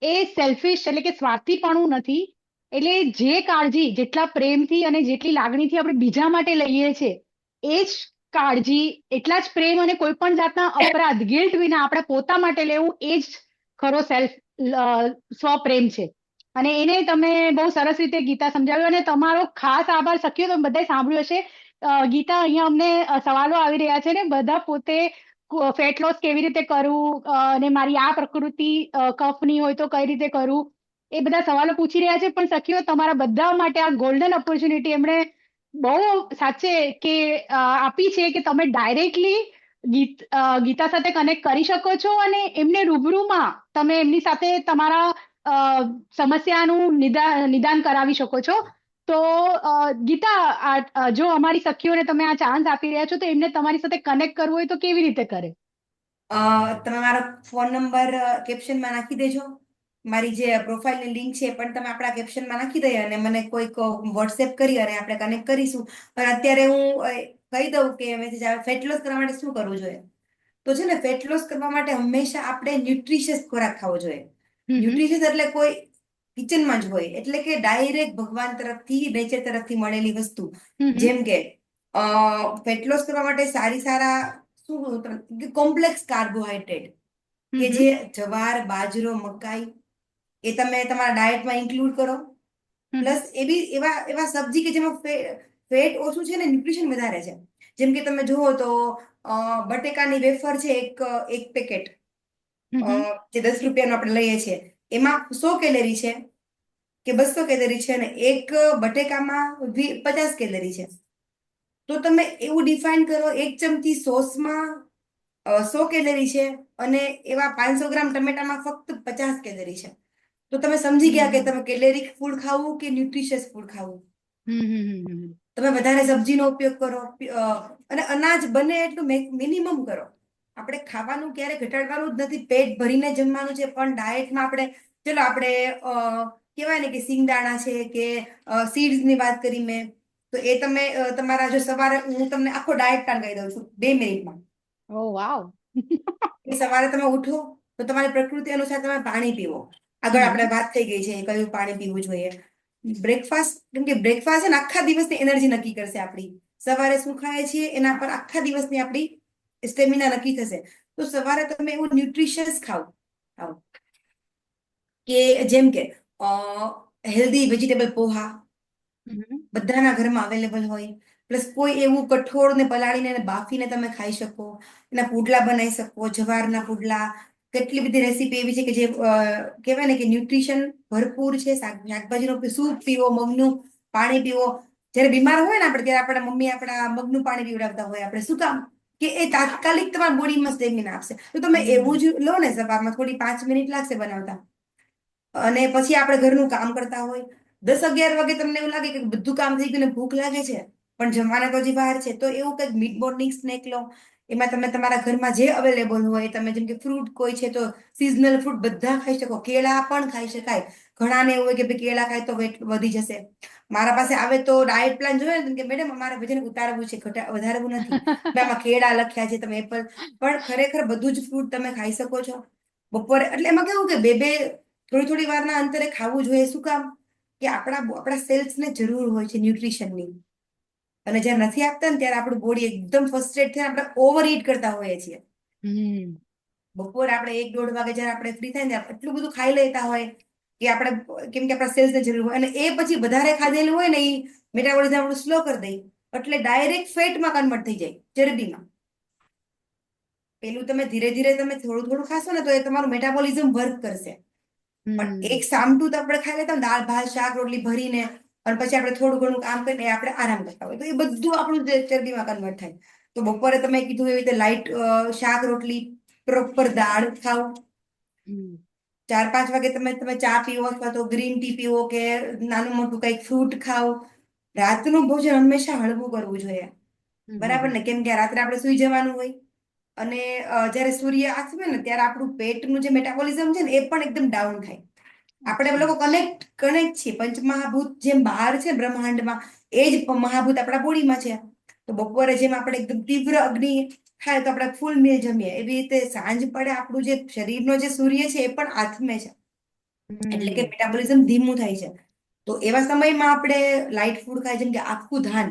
Speaker 1: એ સેલ્ફિશ એટલે કે સ્વાર્થીપણું નથી. એટલે જે કાળજી જેટલા પ્રેમથી અને જેટલી લાગણીથી આપણે બીજા માટે લઈએ છીએ એ જ કાળજી એટલા જ પ્રેમ અને કોઈ પણ જાતના અપરાધ ગિલ્ટ વિના આપણે પોતા માટે લેવું એ જ ખરો સ્વપ્રેમ છે. અને એને તમે બહુ સરસ રીતે ગીતા સમજાવ્યું અને તમારો ખાસ આભાર. સખ્યો તમે બધાએ સાંભળ્યું હશે. ગીતા અહીંયા અમને સવાલો આવી રહ્યા છે ને બધા પોતે ફેટ લોસ કેવી રીતે કરવું અને મારી આ પ્રકૃતિ કફની હોય તો કઈ રીતે કરવું એ બધા સવાલો પૂછી રહ્યા છે. પણ સખીઓ તમારા બધા માટે આ ગોલ્ડન ઓપોર્ચ્યુનિટી એમણે બહુ સાચે કે આપી છે કે તમે ડાયરેક્ટલી ગીતા સાથે કનેક્ટ કરી શકો છો અને એમને રૂબરૂમાં તમે એમની સાથે તમારા સમસ્યાનું નિદાન કરાવી શકો છો. તો ગીતા જો અમારી સખીઓને તમે આ ચાન્સ આપી રહ્યા છો તો એમને તમારી સાથે કનેક્ટ કરવું હોય તો કેવી રીતે કરે?
Speaker 2: તમે મારો ફોન નંબર કેપ્શનમાં નાખી દેજો. મારી જે પ્રોફાઇલની લિંક છે એ પણ તમે આપણા કેપ્શનમાં નાખી દઈએ અને મને કોઈક વોટ્સએપ કરી અને આપણે કનેક્ટ કરીશું. પણ અત્યારે હું કહી દઉં કે મેસેજ આવે ફેટ લોસ કરવા માટે શું કરવું જોઈએ. તો છે ને ફેટ લોસ કરવા માટે હંમેશા આપણે ન્યુટ્રિશિયસ ખોરાક ખાવો જોઈએ.
Speaker 1: હમ હમ
Speaker 2: ન્યુટ્રિશિયસ એટલે કોઈ કિચનમાં જ હોય એટલે કે ડાયરેક્ટ ભગવાન તરફથી નેચર તરફથી મળેલી વસ્તુ.
Speaker 1: હમ હમ
Speaker 2: જેમ કે ફેટ લોસ કરવા માટે સારા શું કોમ્પ્લેક્સ કાર્બોહાઈડ્રેટ કે
Speaker 1: હમ
Speaker 2: જે જવાર બાજરો મકાઈ એ તમે તમારા ડાયટમાં ઇન્ક્લુડ કરો.
Speaker 1: હમ
Speaker 2: પ્લસ એવા સબ્જી કે જેમાં ફેટ ઓછું છે ને ન્યુટ્રિશન વધારે છે. જેમ કે તમે જુઓ તો બટેકાની વેફર છે એક પેકેટ
Speaker 1: હમ હમ
Speaker 2: જે 10 રૂપિયાનું આપણે લઈએ છીએ એમાં 100 કેલેરી છે કે 200 કેલેરી છે અને એક બટેકામાં 50 કેલેરી છે. તો તમે એવું ડિફાઈન કરો એક ચમચી સોસમાં 100 કેલેરી છે અને એવા 500 ગ્રામ ટમેટામાં ફક્ત 50 કેલેરી છે. તો તમે સમજી ગયા કે
Speaker 1: હમ
Speaker 2: તમે કેલેરિક ફૂડ ખાવું કે ન્યુટ્રિશિયસ ફૂડ ખાવું.
Speaker 1: હમ હમ હમ
Speaker 2: તમે વધારે સબ્જીનો ઉપયોગ કરો અને અનાજ બને એટલું મિનિમમ કરો. આપણે ખાવાનું ક્યારે ઘટાડવાનું જ નથી. પેટ ભરીને જમવાનું છે. પણ ડાયટમાં આપણે ચલો આપણે કહેવાય ને કે સિંગદાણા છે કે સીડ્સ ની વાત કરી મેં તો એ તમે તમારા જો સવારે હું તમને આખો ડાયટ પ્લાન કહી દઉં છું 2 મિનિટમાં.
Speaker 1: ઓ વાવ.
Speaker 2: કે સવારે તમે ઉઠો તો તમારી પ્રકૃતિ અનુસાર તમે પાણી પીવો. આગળ
Speaker 1: હમ
Speaker 2: આપણે વાત થઈ ગઈ છે કયું પાણી પીવું જોઈએ. બ્રેકફાસ્ટ કેમ કે બ્રેકફાસ્ટ છે ને આખા દિવસની એનર્જી નક્કી કરશે આપણી. સવારે શું ખાઈએ છીએ એના પર આખા દિવસની આપણી સ્ટેમિના નક્કી થશે. તો સવારે તમે એવું ન્યુટ્રિશિયસ ખાવ કે જેમ કે હેલ્ધી વેજીટેબલ પોહા
Speaker 1: હમ
Speaker 2: બધાના ઘરમાં અવેલેબલ હોય. પ્લસ કોઈ એવું કઠોળ ને પલાળીને બાફીને તમે ખાઈ શકો. એના પુડલા બનાવી શકો જવારના પુડલા. કેટલી બધી રેસીપી એવી છે કે જે કહેવાય ને કે ન્યુટ્રીશન ભરપૂર છે. શાકભાજીનો સૂપ પીવો મગનું પાણી પીવો. જયારે બીમાર હોય ને આપણે ત્યારે આપણા મમ્મી આપણા મગનું પાણી પીવડાવતા હોય આપણે શું કામ કે એ તાત્કાલિક તમારા બોડીમાં સ્ટેમિના આપશે. તો તમે એવું
Speaker 1: હમ
Speaker 2: જ લો ને સવારમાં થોડી 5 મિનિટ લાગશે બનાવતા. અને પછી આપણે ઘરનું કામ કરતા હોય 10-11 વાગે તમને એવું લાગે કે બધું કામ થઈ ગયું ને ભૂખ લાગે છે. પણ જમવાના તો હજી વાર છે તો એવું કંઈક મિડ મોર્નિંગ સ્નેક લો. એમાં તમે તમારા ઘરમાં જે અવેલેબલ હોય તમે જેમ કે ફ્રૂટ કોઈ છે તો સિઝનલ ફ્રૂટ બધા ખાઈ શકો. કેળા પણ ખાઈ શકાય. ઘણાને એવું હોય કે ભાઈ કેળા ખાય તો વેટ વધી જશે. મારા પાસે આવે તો ડાયટ પ્લાન જોયો ને કે મેડમ અમારે વજન ઉતારવું છે વધારવું નથી. આમાં કેળા લખ્યા છે તમે એપલ પણ ખરેખર બધું જ ફ્રૂટ તમે ખાઈ શકો છો. બપોરે એટલે એમાં કેવું કે બે થોડી વારના અંતરે ખાવું જોઈએ. શું કામ કે આપણા સેલ્સને જરૂર હોય છે ન્યુટ્રિશનની. અને જયારે નથી આપતા ને ત્યારે આપણું બોડી એકદમ ફર્સ્ટ્રેટ થઈને આપણે ઓવર ઇટ કરતા હોઈએ છીએ.
Speaker 1: હમ
Speaker 2: બપોરે આપણે 1-1:30 વાગે જયારે આપણે ફ્રી થાય ને એટલું બધું ખાઈ લેતા હોય કે આપણે કેમ કે આપણા સેલ્સને જરૂર હોય અને એ પછી વધારે ખાધેલું હોય ને એ મેટાબોલિઝમ આપણું સ્લો કરી દે એટલે ડાયરેક્ટ ફેટમાં કન્વર્ટ થઈ જાય ચરબીમાં. પેલું તમે ધીરે ધીરે તમે થોડું ખાશો ને તો એ તમારું મેટાબોલિઝમ વર્ક કરશે. પણ
Speaker 1: હમ
Speaker 2: એક સામટું તો આપણે ખાઈ લેતા દાળ ભાત શાક રોટલી ભરીને અને પછી આપણે થોડું ઘણું કામ કરીને આપણે આરામ કરતા હોય તો એ બધું આપણું ચરબીમાં કન્વર્ટ થાય. તો બપોરે તમે કીધું એવી રીતે લાઈટ શાક રોટલી પ્રોપર દાળ ખાવ.
Speaker 1: હમ
Speaker 2: 4-5 વાગે તમે ચા પીવો અથવા તો ગ્રીન ટી પીવો કે નાનું મોટું કઈક ફ્રૂટ ખાવ. રાતનું ભોજન હંમેશા હળવું કરવું જોઈએ. બરાબર
Speaker 1: હમ
Speaker 2: ને કેમ કે રાત્રે આપણે સુઈ જવાનું હોય. અને જયારે સૂર્ય આથમે ને ત્યારે આપણું પેટનું જે મેટાબોલિઝમ છે ને એ પણ એકદમ ડાઉન થાય. આપણે
Speaker 1: અચ્છા
Speaker 2: લોકો કનેક્ટ છીએ પંચમહાભૂત જેમ બહાર છે બ્રહ્માંડમાં એ જ મહાભૂત આપણા બોડીમાં છે. તો બપોરે જેમ આપણે એકદમ તીવ્ર અગ્નિ થાય તો આપણે ફૂલ મીલ જમીએ એવી રીતે સાંજ પડે આપણું જે શરીરનો જે સૂર્ય છે એ પણ આથમે છે. એટલે કે
Speaker 1: હમ
Speaker 2: મેટાબોલિઝમ ધીમું થાય છે. તો એવા સમયમાં આપણે લાઇટ ફૂડ ખાય, જેમ કે આખું ધાન,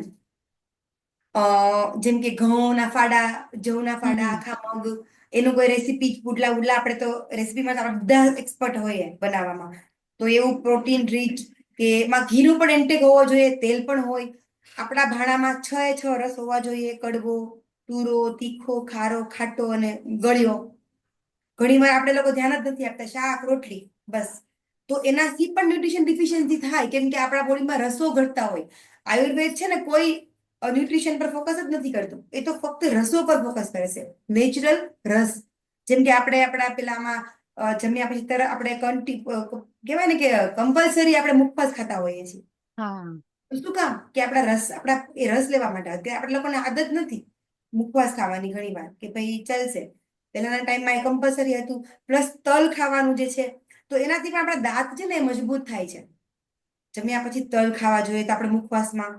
Speaker 2: જેમ કે ઘઉંના ફાડા, જવના ફાડા,
Speaker 1: હમ
Speaker 2: આખા મગ, એનું કોઈ રેસીપી પુડલા ઉડલા, આપણે તો રેસીપીમાં તો આપણે બધા એક્સપર્ટ હોઈએ બનાવવામાં. તો એવું પ્રોટીન રીચ, કે એમાં ઘીનું પણ ઇન્ટેક હોવો જોઈએ, તેલ પણ હોય. આપણા ભાણામાં 6 એ 6 રસ હોવા જોઈએ: કડવો, તુરો, તીખો, ખારો, ખાટો અને ગળ્યો. ઘણી વાર આપણે લોકો ધ્યાન જ નથી આપતા, શાક રોટલી બસ. તો એનાથી પણ ન્યુટ્રિશન ડિફિશિયન્સી થાય, કેમ કે આપણા બોડીમાં રસો ઘટતા હોય. આયુર્વેદ છે ને, કોઈ ન્યુટ્રિશન પર ફોકસ જ નથી કરતું, એ તો ફક્ત રસો પર ફોકસ કરે છે. નેચરલ રસ. જેમ કે આપણે આપણા પેલામાં જમ્યા પછી તરત આપણે કહેવાય ને કે કમ્પલસરી આપણે મુખવાસ ખાતા હોઈએ છીએ.
Speaker 1: હા.
Speaker 2: તો શું કામ? કે આપણા એ રસ લેવા માટે. અત્યારે આપણે લોકોને આદત નથી મુખવાસ ખાવાની. ઘણી વાર કે ભાઈ ચાલશે, પહેલાના ટાઈમમાં એ કમ્પલસરી હતું. પ્લસ તલ ખાવાનું જે છે, તો એનાથી પણ આપણા દાંત છે ને એ મજબૂત થાય છે. જમ્યા પછી તલ ખાવા જોઈએ તો આપણે મુખવાસમાં.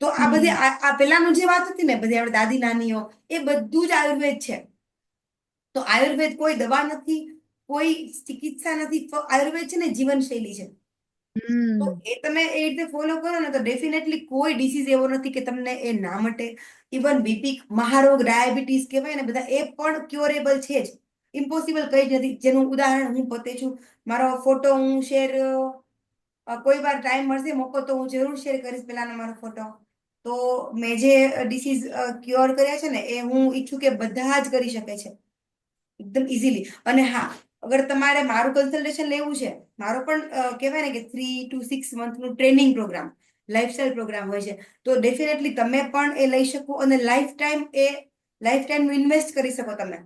Speaker 2: તો આ બધી
Speaker 1: હમ
Speaker 2: આ પેલાનું જે વાત હતી ને, બધી આપણે દાદી નાનીઓ, એ બધું જ આયુર્વેદ છે. તો આયુર્વેદ કોઈ દવા નથી, કોઈ ચિકિત્સા નથી. તો આયુર્વેદ છે ને જીવનશૈલી છે. તો
Speaker 1: હમ
Speaker 2: એ તમે એ રીતે ફોલો કરો ને, તો ડેફિનેટલી કોઈ ડિસીઝ એવો નથી કે તમને એ ના મટે. ઇવન બીપી, મહારોગ, ડાયાબિટીસ કહેવાય ને બધા, એ પણ ક્યોરેબલ છે જ. ઇમ્પોસિબલ કઈ જ નથી. જેનું ઉદાહરણ હું પોતે છું. મારો ફોટો હું શેર, કોઈ વાર ટાઈમ મળશે, મોકો તો હું જરૂર શેર કરીશ પેલાનો મારો ફોટો. તો મેં જે ડિસીઝ ક્યોર કર્યા છે ને, એ હું ઈચ્છું કે બધા જ કરી શકે છે એકદમ ઇઝીલી. અને હા, અગર તમારે મારું કન્સલ્ટેશન લેવું છે, મારો પણ કહેવાય ને કે 3 to 6 monthનું ટ્રેનિંગ પ્રોગ્રામ, લાઈફસ્ટાઈલ પ્રોગ્રામ હોય છે. તો ડેફિનેટલી તમે પણ એ લઈ શકો, અને લાઈફ ટાઈમ ઇન્વેસ્ટ કરી શકો તમે.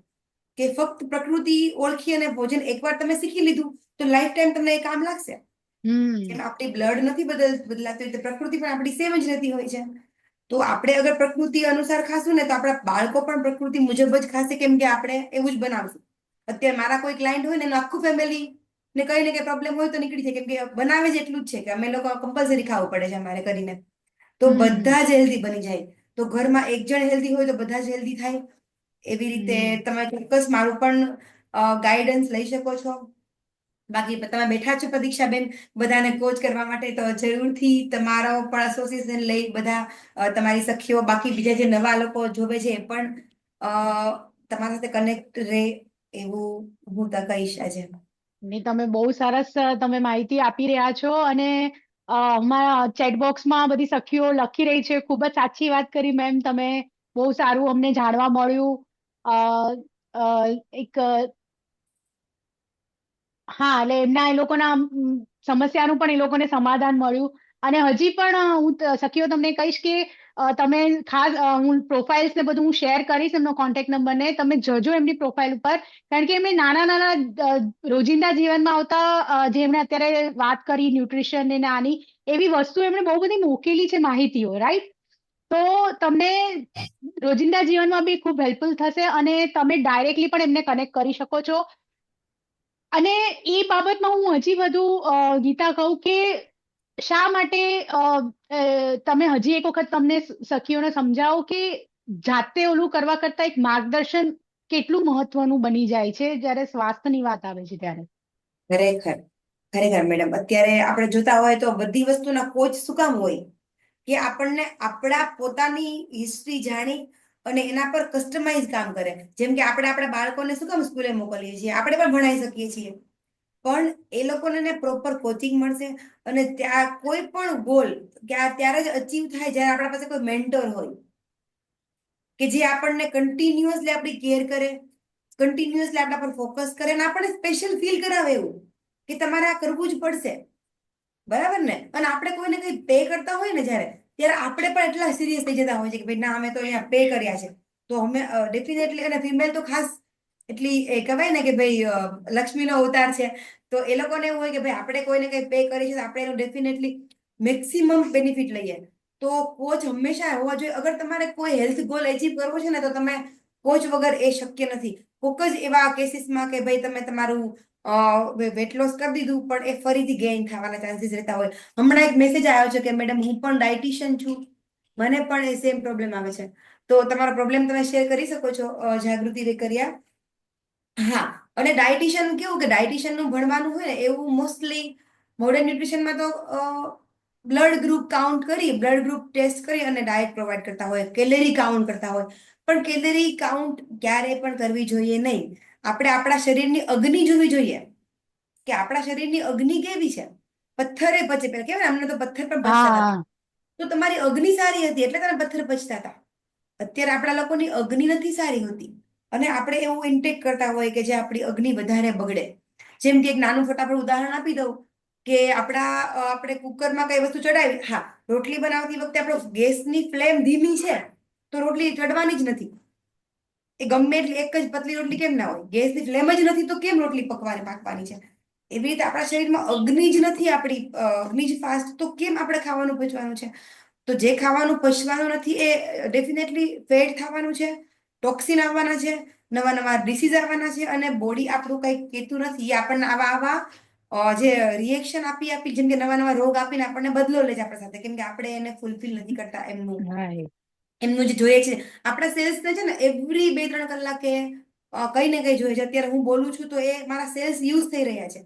Speaker 2: કે ફક્ત પ્રકૃતિ ઓળખી અને ભોજન એકવાર તમે શીખી લીધું, તો લાઈફ ટાઈમ તમને એ કામ લાગશે. જેમ
Speaker 1: હમ
Speaker 2: આપણી બ્લડ નથી બદલાતી, તો પ્રકૃતિ પણ આપણી સેમ જ રહેતી હોય છે. તો આપણે અગર પ્રકૃતિ અનુસાર ખાશું ને, તો આપણા બાળકો પણ પ્રકૃતિ મુજબ જ ખાશે, કેમ કે આપણે એવું જ બનાવશું. અત્યારે મારા કોઈ ક્લાયન્ટ હોય ને, એનું આખું ફેમિલી ને કઈ ને કઈ પ્રોબ્લેમ હોય તો નીકળી જાય, કેમ કે બનાવે જ એટલું જ છે કે અમે લોકો કમ્પલસરી ખાવું પડે છે અમારે કરીને. તો
Speaker 1: હમ
Speaker 2: બધા જ હેલ્ધી બની જાય. તો ઘરમાં એક જણ હેલ્ધી હોય તો બધા જ હેલ્ધી થાય. એવી રીતે
Speaker 1: હમ
Speaker 2: તમે ચોક્કસ મારું પણ ગાઈડન્સ લઈ શકો છો. બાકી તમે બેઠા છો પ્રતીક્ષાબેન બધાને કોચ કરવા માટે, તો જરૂરથી તમારો પણ એસોસિએશન લઈ બધા તમારી સખીઓ, બાકી બીજા જે નવા લોકો જોવે છે, એ પણ તમારા સાથે કનેક્ટ રહે, એવું હું તો કહીશ આજે.
Speaker 1: ને તમે બહુ સરસ તમે માહિતી આપી રહ્યા છો. અને અમારા ચેટબોક્સમાં બધી સખીઓ લખી રહી છે, ખૂબ જ સાચી વાત કરી મેમ તમે. બહુ સારું અમને જાણવા મળ્યું. અ, અ, એક હા, એટલે એમના એ લોકોના સમસ્યાનું પણ એ લોકોને સમાધાન મળ્યું. અને હજી પણ હું સખીઓ તમને કહીશ કે તમે ખાસ હું પ્રોફાઇલ્સ ને બધું હું શેર કરીશ, એમનો કોન્ટેક્ટ નંબર ને તમે જજો એમની પ્રોફાઇલ ઉપર. કારણ કે એમને નાના નાના રોજિંદા જીવનમાં આવતા જે એમણે અત્યારે વાત કરી ન્યુટ્રિશન ને આની એવી વસ્તુ એમણે બહુ બધી મૂકેલી છે માહિતીઓ, રાઈટ? તો તમને રોજિંદા જીવનમાં બી ખૂબ હેલ્પફુલ થશે, અને તમે ડાયરેક્ટલી પણ એમને કનેક્ટ કરી શકો છો. અને એ બાબતમાં હું હજી વધુ ગીતા કહું કે શા માટે તમે હજી એક વખત તમને સખીઓને સમજાવો કે જાતે ઓલું કરવા કરતા એક માર્ગદર્શન કેટલું મહત્વનું બની જાય છે જ્યારે સ્વાસ્થ્યની વાત આવે છે ત્યારે.
Speaker 2: ખરેખર, ખરેખર મેડમ, અત્યારે આપણે જોતા હોય તો બધી વસ્તુના કોચ શું કામ હોય? કે આપણને આપણા પોતાની હિસ્ટ્રી જાણી અને એના પર કસ્ટમાઇઝ કામ કરે. જેમ કે આપણે આપણા બાળકોને શું કામ સ્કૂલે મોકલીએ છીએ? આપણે પણ ભણાઈ શકીએ છીએ. પણ એ લોકોને પ્રોપર કોચિંગ મળશે, અને ત્યાં કોઈ પણ ગોલ ત્યારે જ અચીવ થાય જ્યારે આપણા પાસે કોઈ મેન્ટર હોય, કે જે આપણને કન્ટિન્યુઅસલી આપણી કેર કરે, કન્ટિન્યુઅસલી આપણા પર ફોકસ કરે, અને આપણને સ્પેશિયલ ફીલ કરાવે એવું કે તમારે આ કરવું જ પડશે. બરાબર ને? અને આપણે કોઈને કંઈ પે કરતા હોય ને જ્યારે, ત્યારે આપણે પણ એટલા સિરિયસ થઈ જતા હોય છે કે ભાઈ ના, અમે તો અહીંયા પે કર્યા છે. તો અમે ડેફિનેટલી, અને ફિમેલ તો ખાસ એટલી એ કહેવાય ને કે ભાઈ લક્ષ્મીનો અવતાર છે. તો એ લોકોને એવું હોય કે ભાઈ આપણે કોઈને કંઈ પે કરી છે, તો આપણે એનું ડેફિનેટલી મેક્સિમમ બેનિફિટ લઈએ. તો કોચ હંમેશા હોવા જોઈએ. અગર તમારે કોઈ હેલ્થ ગોલ અચીવ કરવો છે ને, તો તમે કોચ વગર એ શક્ય નથી. કોક જ એવા કેસીસમાં કે ભાઈ તમે તમારું વેટ લોસ કરી દીધું, પણ એ ફરીથી ગેઇન થવાના ચાન્સીસ રહેતા હોય. હમણાં એક મેસેજ આવ્યો છે કે મેડમ, હું પણ ડાયટિશિયન છું, મને પણ એ સેમ પ્રોબ્લેમ આવે છે. તો તમારો પ્રોબ્લેમ તમે શેર કરી શકો છો જાગૃતિ વેકરિયા. હા, અને ડાયટિશિયન કેવું કે ડાયટિશિયનનું ભણવાનું હોય ને, એવું મોસ્ટલી મોડર્ન ન્યુટ્રિશનમાં તો બ્લડ ગ્રુપ કાઉન્ટ કરી, બ્લડ ગ્રુપ ટેસ્ટ કરી અને ડાયટ પ્રોવાઈડ કરતા હોય, કેલેરી કાઉન્ટ કરતા હોય. પણ કેલેરી કાઉન્ટ ક્યારે પણ કરવી જોઈએ નહીં. આપણે આપણા શરીરની અગ્નિ જોવી જોઈએ કે આપણા શરીરની અગ્નિ કેવી છે. પથ્થરે પચે, પેલા કેવાય અમને તો પથ્થર પણ પચતા હતા.
Speaker 1: હા
Speaker 2: તો તમારી અગ્નિ સારી હતી એટલે તમે પથ્થર પચતા હતા. અત્યારે આપણા લોકોની અગ્નિ નથી સારી હોતી અને આપણે એવું ઇન્ટેક કરતા હોય કે જે આપણી અગ્નિ વધારે બગડે. જેમ કે એક નાનું ફટાફટ ઉદાહરણ આપી દઉં કે આપણે કુકરમાં કઈ વસ્તુ ચડાવી, હા, રોટલી બનાવતી વખતે આપણો ગેસની ફ્લેમ ધીમી છે તો રોટલી ચડવાની જ નથી. એ ગમે એટલી એક જ પતલી રોટલી કેમ ના હોય, ગેસની ફ્લેમ જ નથી તો કેમ રોટલી પાકવાની છે. એવી રીતે આપણા શરીરમાં અગ્નિ જ નથી, આપણી અગ્નિ જ ફાસ્ટ તો કેમ આપણે ખાવાનું પચવાનું છે. તો જે ખાવાનું પચવાનું નથી એ ડેફિનેટલી ફેટ થવાનું છે, ટોક્સિન આવવાના છે, નવા નવા ડિસીઝ આવવાના છે અને બોડી આપણું કંઈક કહેતું નથી. એ આપણને આવા આવા જે રિએક્શન આપી જેમ કે નવા નવા રોગ આપીને આપણને બદલો લે છે આપણા સાથે, કેમ કે આપણે એને ફૂલફિલ નથી કરતા
Speaker 1: right.
Speaker 2: એમનું જે જોઈએ છે. આપણા સેલ્સને છે ને એવરી 2-3 કલાકે કઈ ને કઈ જોઈએ છે. અત્યારે હું બોલું છું તો એ મારા સેલ્સ યુઝ થઈ રહ્યા છે.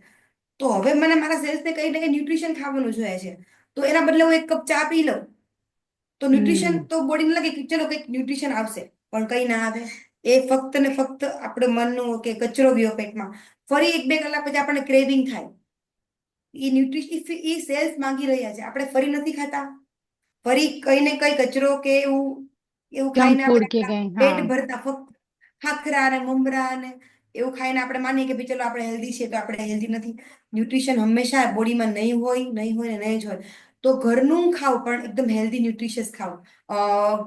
Speaker 2: તો હવે મને મારા સેલ્સને કઈ ને કઈ ન્યુટ્રિશન ખાવાનું જોઈએ છે. તો એના બદલે હું એક કપ ચા પી લઉં તો ન્યુટ્રિશન
Speaker 1: હમ
Speaker 2: તો બોડીને લાગે કે ચલો કંઈક ન્યુટ્રિશન આવશે, પણ કઈ ના આવે. એ ફક્ત ને ફક્ત આપણે મનનું કે કચરો ગયો પેટમાં. ફરી 1-2 કલાક પછી આપણને ક્રેવિંગ થાય. એ ન્યુટ્રિશન એ સેલ્સ માંગી રહ્યા છે, આપણે ફરી નથી ખાતા. ફરી કઈ ને કઈ કચરો કે એવું
Speaker 1: જંક
Speaker 2: ખાઈને
Speaker 1: ફૂડ
Speaker 2: આપણે
Speaker 1: કે
Speaker 2: આપણા
Speaker 1: કઈ,
Speaker 2: પેટ
Speaker 1: હા.
Speaker 2: ભરતા ફક્ત ખાખરા અને મમરા અને એવું ખાઈને આપણે માનીએ કે ભાઈ ચલો આપણે હેલ્ધી છીએ તો આપણે હેલ્ધી નથી. ન્યુટ્રિશન હંમેશા બોડીમાં નહીં હોય ને નહીં જ હોય. તો ઘરનું ખાવ પણ એકદમ હેલ્ધી ન્યુટ્રિશિયસ ખાવ.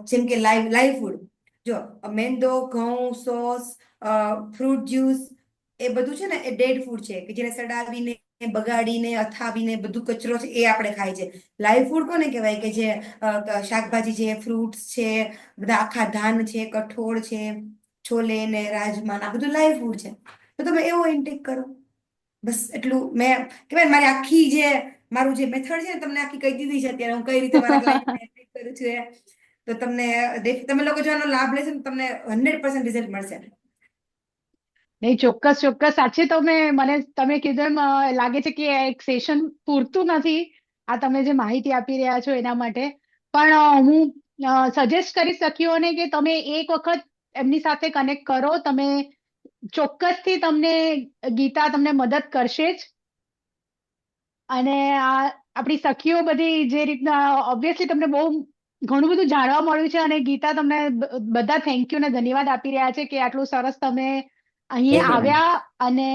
Speaker 2: જેમ કે લાઈવ ફૂડ, જો મેંદો, ઘઉં, સોસ, ફ્રૂટ જ્યુસ એ બધું છે ને એ ડેડ ફૂડ છે કે જેને સડાવીને, બગાડીને, અથાવીને બધું કચરો છે એ આપણે ખાય છે. લાઈવ ફૂડ કોને કહેવાય કે જે શાકભાજી છે, ફ્રૂટ્સ છે, બધા આખા ધાન છે, કઠોળ છે, છોલે ને રાજમા, આ બધું લાઈવ ફૂડ છે. તો તમે એવો ઇન્ટેક કરો. બસ એટલું મેં કહેવાય મારી આખી જે મારું જે મેથડ છે ને તમને આખી કહી દીધી છે. અત્યારે હું કઈ રીતે મારા ક્લાયન્ટને ટ્રીટ કરું છું તો તમને તમે લોકો જો આનો લાભ લેશો ને તમને 100% રિઝલ્ટ મળશે.
Speaker 1: નહીં, ચોક્કસ ચોક્કસ. સાચે તમે કીધું એમ લાગે છે કે એક સેશન પૂરતું નથી આ તમે જે માહિતી આપી રહ્યા છો એના માટે. પણ હું સજેસ્ટ કરી શક્યોને કે તમે એક વખત એમની સાથે કનેક્ટ કરો. તમે ચોક્કસથી ગીતા તમને મદદ કરશે જ. અને આપણી સખીઓ બધી જે રીતના ઓબ્વિયસલી તમને બહુ ઘણું બધું જાણવા મળ્યું છે અને ગીતા તમને બધા થેન્ક યુ ને ધન્યવાદ આપી રહ્યા છે કે આટલું સરસ તમે અહીં આવ્યા અને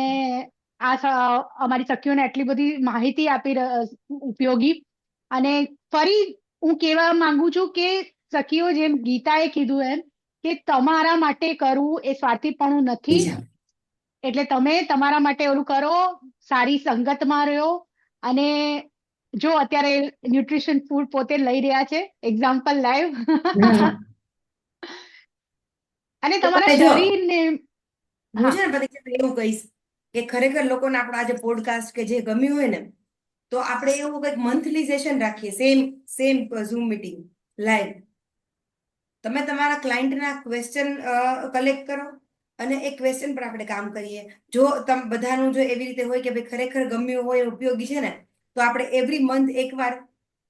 Speaker 1: અમારી સખીઓને આટલી બધી માહિતી આપી ઉપયોગી. અને ફરી હું કહેવા માંગુ છું કે સખીઓ જેમ ગીતાએ કીધું એમ કે તમારા માટે કરવું એ સ્વાર્થીપણું નથી. એટલે તમે તમારા માટે ઓલું કરો, સારી સંગતમાં રહ્યો. અને જો અત્યારે ન્યુટ્રિશન ફૂડ પોતે લઈ રહ્યા છે, એક્ઝામ્પલ લાઈવ.
Speaker 2: હમ.
Speaker 1: અને
Speaker 2: તો
Speaker 1: તમારા
Speaker 2: તમે જો
Speaker 1: શરીરને,
Speaker 2: હું
Speaker 1: હા.
Speaker 2: છે ને પછી એવું કહીશ કે ખરેખર લોકોને આપણો આજે પોડકાસ્ટ કે જે ગમ્યું હોય ને તો આપણે એવું કંઈક મંથલી સેશન રાખીએ, same same zoom meeting live. તમે તમારા ક્લાયન્ટના ક્વેશ્ચન કલેક્ટ કરો અને એ ક્વેશ્ચન પર આપણે કામ કરીએ. જો બધાનું જો એવી રીતે હોય કે ભાઈ ખરેખર ગમ્યું હોય, ઉપયોગી છે ને, તો આપણે એવરી મંથ એકવાર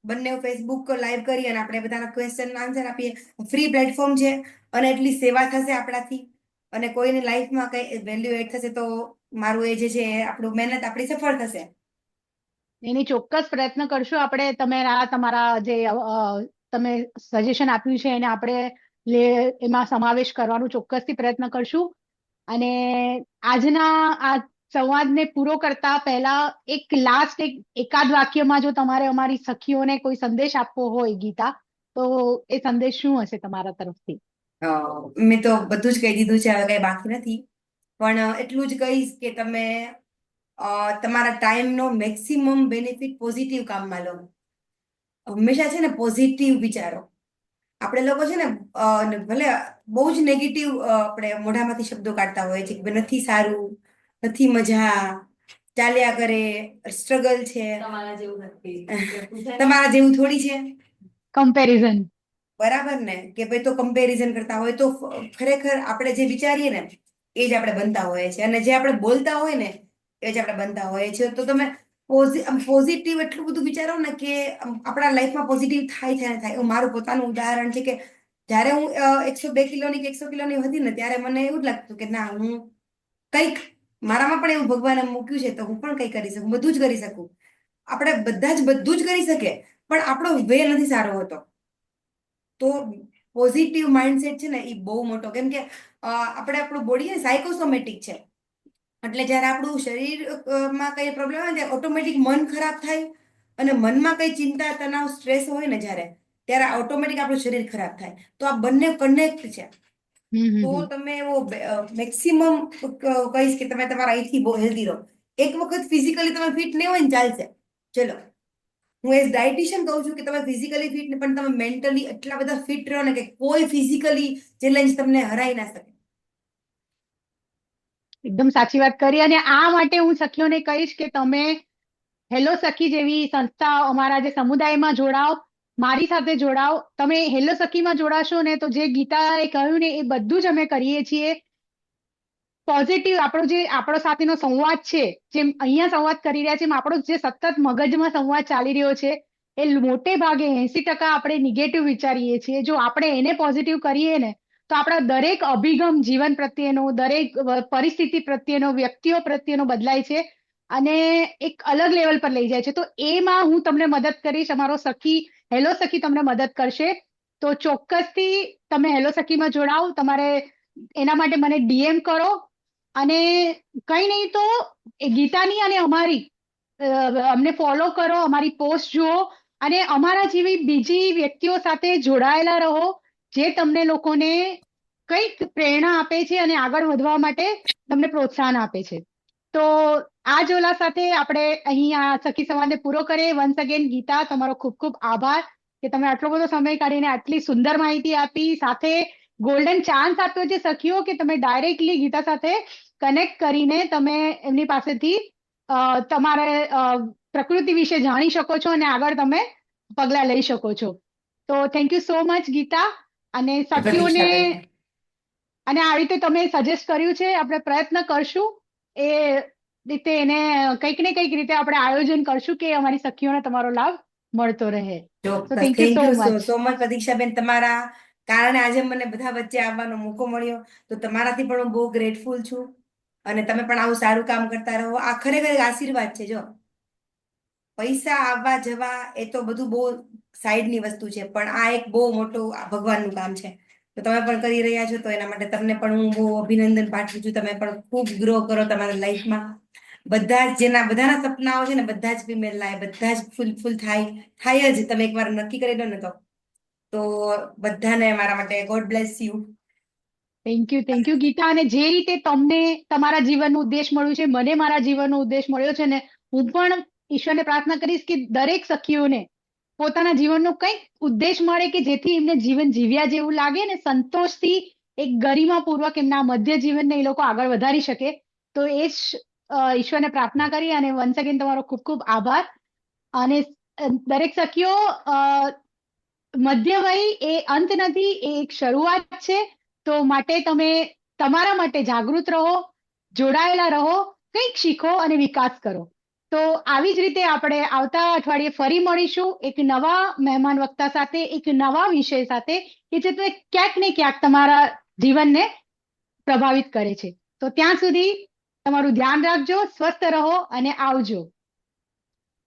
Speaker 2: બંને ફેસબુક લાઈવ કરી અને આપણે બધાના ક્વેશ્ચન આન્સર આપીએ. ફ્રી પ્લેટફોર્મ છે અને એટલી સેવા થશે આપણાથી અને કોઈની લાઈફમાં કઈ વેલ્યુ એડ થશે તો મારું એ જે છે આપણું મહેનત આપણી સફળ થશે.
Speaker 1: એની ચોક્કસ પ્રયત્ન કરશું આપણે. તમારા જે તમે સજેશન આપ્યું છે એને આપણે એમાં સમાવેશ કરવાનું ચોક્કસથી પ્રયત્ન કરશું. અને આજના આ સંવાદને પૂરો કરતા પહેલા એકાદ વાક્યમાં જો તમારે અમારી સખીઓને કોઈ સંદેશ આપવો હોય ગીતા, તો એ સંદેશ શું હશે તમારા તરફથી?
Speaker 2: મેં તો બધું જ કહી દીધું છે, હવે કઈ બાકી નથી. પણ એટલું જ કહીશ કે તમે તમારા ટાઈમનો મેક્સિમમ બેનિફિટ પોઝિટિવ કામમાં લો. હંમેશા છે ને પોઝિટિવ વિચારો. આપણે લોકો છે ને ભલે બહુ જ નેગેટિવ આપણે મોઢામાંથી શબ્દો કાઢતા હોય છે કે નથી સારું, નથી મજા, ચાલ્યા કરે, સ્ટ્રગલ છે. તમારા જેવું નથી. તમારા જેવું થોડી છે.
Speaker 1: કમ્પેરિઝન.
Speaker 2: બરાબર ને, કે ભાઈ તો કમ્પેરિઝન કરતા હોય તો ખરેખર આપણે જે વિચારીએ ને એ જ આપણે બનતા હોઈએ છીએ અને જે આપણે બોલતા હોય ને એ જ આપણે બનતા હોઈએ છીએ. તો તમે પોઝિટિવ એટલું બધું વિચારો ને કે આપણા લાઈફમાં પોઝિટિવ થાય થાય ને થાય. એવું મારું પોતાનું ઉદાહરણ છે કે જ્યારે હું 102 કિલોની કે 100 કિલોની હતી ને, ત્યારે મને એવું જ લાગતું કે ના, હું કંઈક, મારામાં પણ એવું ભગવાને મૂક્યું છે તો હું પણ કંઈક કરી શકું, બધું જ કરી શકું. આપણે બધા જ બધું જ કરી શકીએ, પણ આપણો વે નથી સારો હોતો. તો પોઝિટિવ માઇન્ડસેટ છે ને એ બહુ મોટો, કેમ કે આપણું બોડી સાયકોસોમેટિક છે. એટલે જ્યારે આપણું શરીરમાં કઈ પ્રોબ્લેમ હોય ને, ત્યારે ઓટોમેટિક મન ખરાબ થાય. અને મનમાં કઈ ચિંતા, તણાવ, સ્ટ્રેસ હોય ને જ્યારે, ત્યારે ઓટોમેટિક આપણું શરીર ખરાબ થાય. તો આ બંને કનેક્ટ છે.
Speaker 1: હમ હમ
Speaker 2: તો
Speaker 1: હમ
Speaker 2: તમે એવો મેક્સિમમ કહીશ કે તમે તમારા અહીંથી બહુ હેલ્ધી રહો. એક વખત ફિઝિકલી તમે ફિટ નહીં હોય ને ચાલશે, ચલો. હું એઝ ડાયટિશિયન કહું છું કે તમે ફિઝિકલી ફિટ ને, પણ તમે મેન્ટલી એટલા બધા ફિટ રહો ને કે કોઈ ફિઝિકલી ચેલેન્જ તમને હરાઈ ના શકે.
Speaker 1: એકદમ સાચી વાત કરી. અને આ માટે હું સખીઓને કહીશ કે તમે હેલો સખી જેવી સંસ્થા અમારા જે સમુદાયમાં જોડાઓ, મારી સાથે જોડાઓ. તમે હેલો સખીમાં જોડાશો ને, તો જે ગીતાએ કહ્યું ને એ બધું જ અમે કરીએ છીએ. પોઝિટિવ આપણો સાથેનો સંવાદ છે, જેમ અહીંયા સંવાદ કરી રહ્યા છે, એમ આપણો જે સતત મગજમાં સંવાદ ચાલી રહ્યો છે, એ મોટે ભાગે 80% આપણે નિગેટિવ વિચારીએ છીએ. જો આપણે એને પોઝિટિવ કરીએ ને, તો આપણા દરેક અભિગમ જીવન પ્રત્યેનો, દરેક પરિસ્થિતિ પ્રત્યેનો, વ્યક્તિઓ પ્રત્યેનો બદલાય છે અને એક અલગ લેવલ પર લઈ જાય છે. તો એમાં હું તમને મદદ કરીશ. અમારો સખી હેલો સખી તમને મદદ કરશે. તો ચોક્કસથી તમે હેલો સખીમાં જોડાઓ. તમારે એના માટે મને ડીએમ કરો. અને કઈ નહીં તો એ ગીતાની અને અમારી અમને ફોલો કરો, અમારી પોસ્ટ જુઓ અને અમારા જેવી બીજી વ્યક્તિઓ સાથે જોડાયેલા રહો, જે તમને લોકોને કંઈક પ્રેરણા આપે છે અને આગળ વધવા માટે તમને પ્રોત્સાહન આપે છે. તો આ જોલા સાથે આપણે અહીં આ સખી સંવાદને પૂરો કરીએ. વન્સ અગેન ગીતા, તમારો ખૂબ ખૂબ આભાર કે તમે આટલો બધો સમય કાઢીને આટલી સુંદર માહિતી આપી. સાથે ગોલ્ડન ચાન્સ આપ્યો છે સખીઓ કે તમે ડાયરેક્ટલી ગીતા સાથે કનેક્ટ કરીને તમે એમની પાસેથી તમારે પ્રકૃતિ વિશે જાણી શકો છો અને આગળ તમે પગલા લઈ શકો છો. તો thank you so much Geeta. અને સખીઓને
Speaker 2: પ્રતીક્ષાબેન.
Speaker 1: અને આ રીતે તમે સજેસ્ટ કર્યું છે, આપણે પ્રયત્ન કરશું એ રીતે એને કંઈક ને કંઈક રીતે આપણે આયોજન કરશું કે અમારી સખીઓને તમારો લાભ મળતો રહે. તો
Speaker 2: ચોક્કસ.
Speaker 1: Thank you
Speaker 2: thank
Speaker 1: so
Speaker 2: you so
Speaker 1: much.
Speaker 2: So much પ્રતીક્ષાબેન. તમારા કારણે આજે મને બધા વચ્ચે આવવાનો મોકો મળ્યો, તો તમારાથી પણ હું બહુ ગ્રેટફુલ છું. અને તમે પણ આવું સારું કામ કરતા રહો. આ ખરેખર એક આશીર્વાદ છે. જો પૈસા આવવા જવા એ તો બધું બહુ સાઈડની વસ્તુ છે, પણ આ એક બહુ મોટું ભગવાનનું કામ છે. તો તમે પણ કરી રહ્યા છો, તો એના માટે તમને પણ હું બહુ અભિનંદન પાઠવું છું. તમે પણ ખૂબ ગ્રો કરો તમારા લાઈફમાં. બધા જ બધાના સપનાઓ છે ને, બધા જ ફિમેલ લાય, બધા જ ફૂલ થાય જ. તમે એકવાર નક્કી કરી લો ને, તો બધાને મારા માટે God bless you.
Speaker 1: Thank you Geeta. અને જે રીતે તમને તમારા જીવનનો ઉદ્દેશ મળ્યું છે, મને મારા જીવનનો ઉદ્દેશ મળ્યો છે ને, હું પણ ઈશ્વરને પ્રાર્થના કરીશ કે દરેક સખીઓને પોતાના જીવનનો કંઈક ઉદ્દેશ મળે કે જેથી એમને જીવન જીવ્યા જેવું લાગે ને, સંતોષથી એક ગરિમાપૂર્વક એમના મધ્ય જીવનને એ લોકો આગળ વધારી શકે. તો એ જ ઈશ્વરને પ્રાર્થના કરી અને વન્સ અગેન તમારો ખૂબ ખૂબ આભાર. અને દરેક સખીઓ, મધ્ય વય એ અંત નથી, એ એક શરૂઆત છે. તો માટે તમે તમારા માટે જાગૃત રહો, જોડાયેલા રહો, કંઈક શીખો અને વિકાસ કરો. તો આવી જ રીતે આપણે આવતા અઠવાડિયે ફરી મળીશું એક નવા મહેમાન વક્તા સાથે, એક નવા વિષય સાથે કે જે ક્યાંક ને ક્યાંક તમારા જીવનને પ્રભાવિત કરે છે. તો ત્યાં સુધી તમારું ધ્યાન રાખજો, સ્વસ્થ રહો અને આવજો.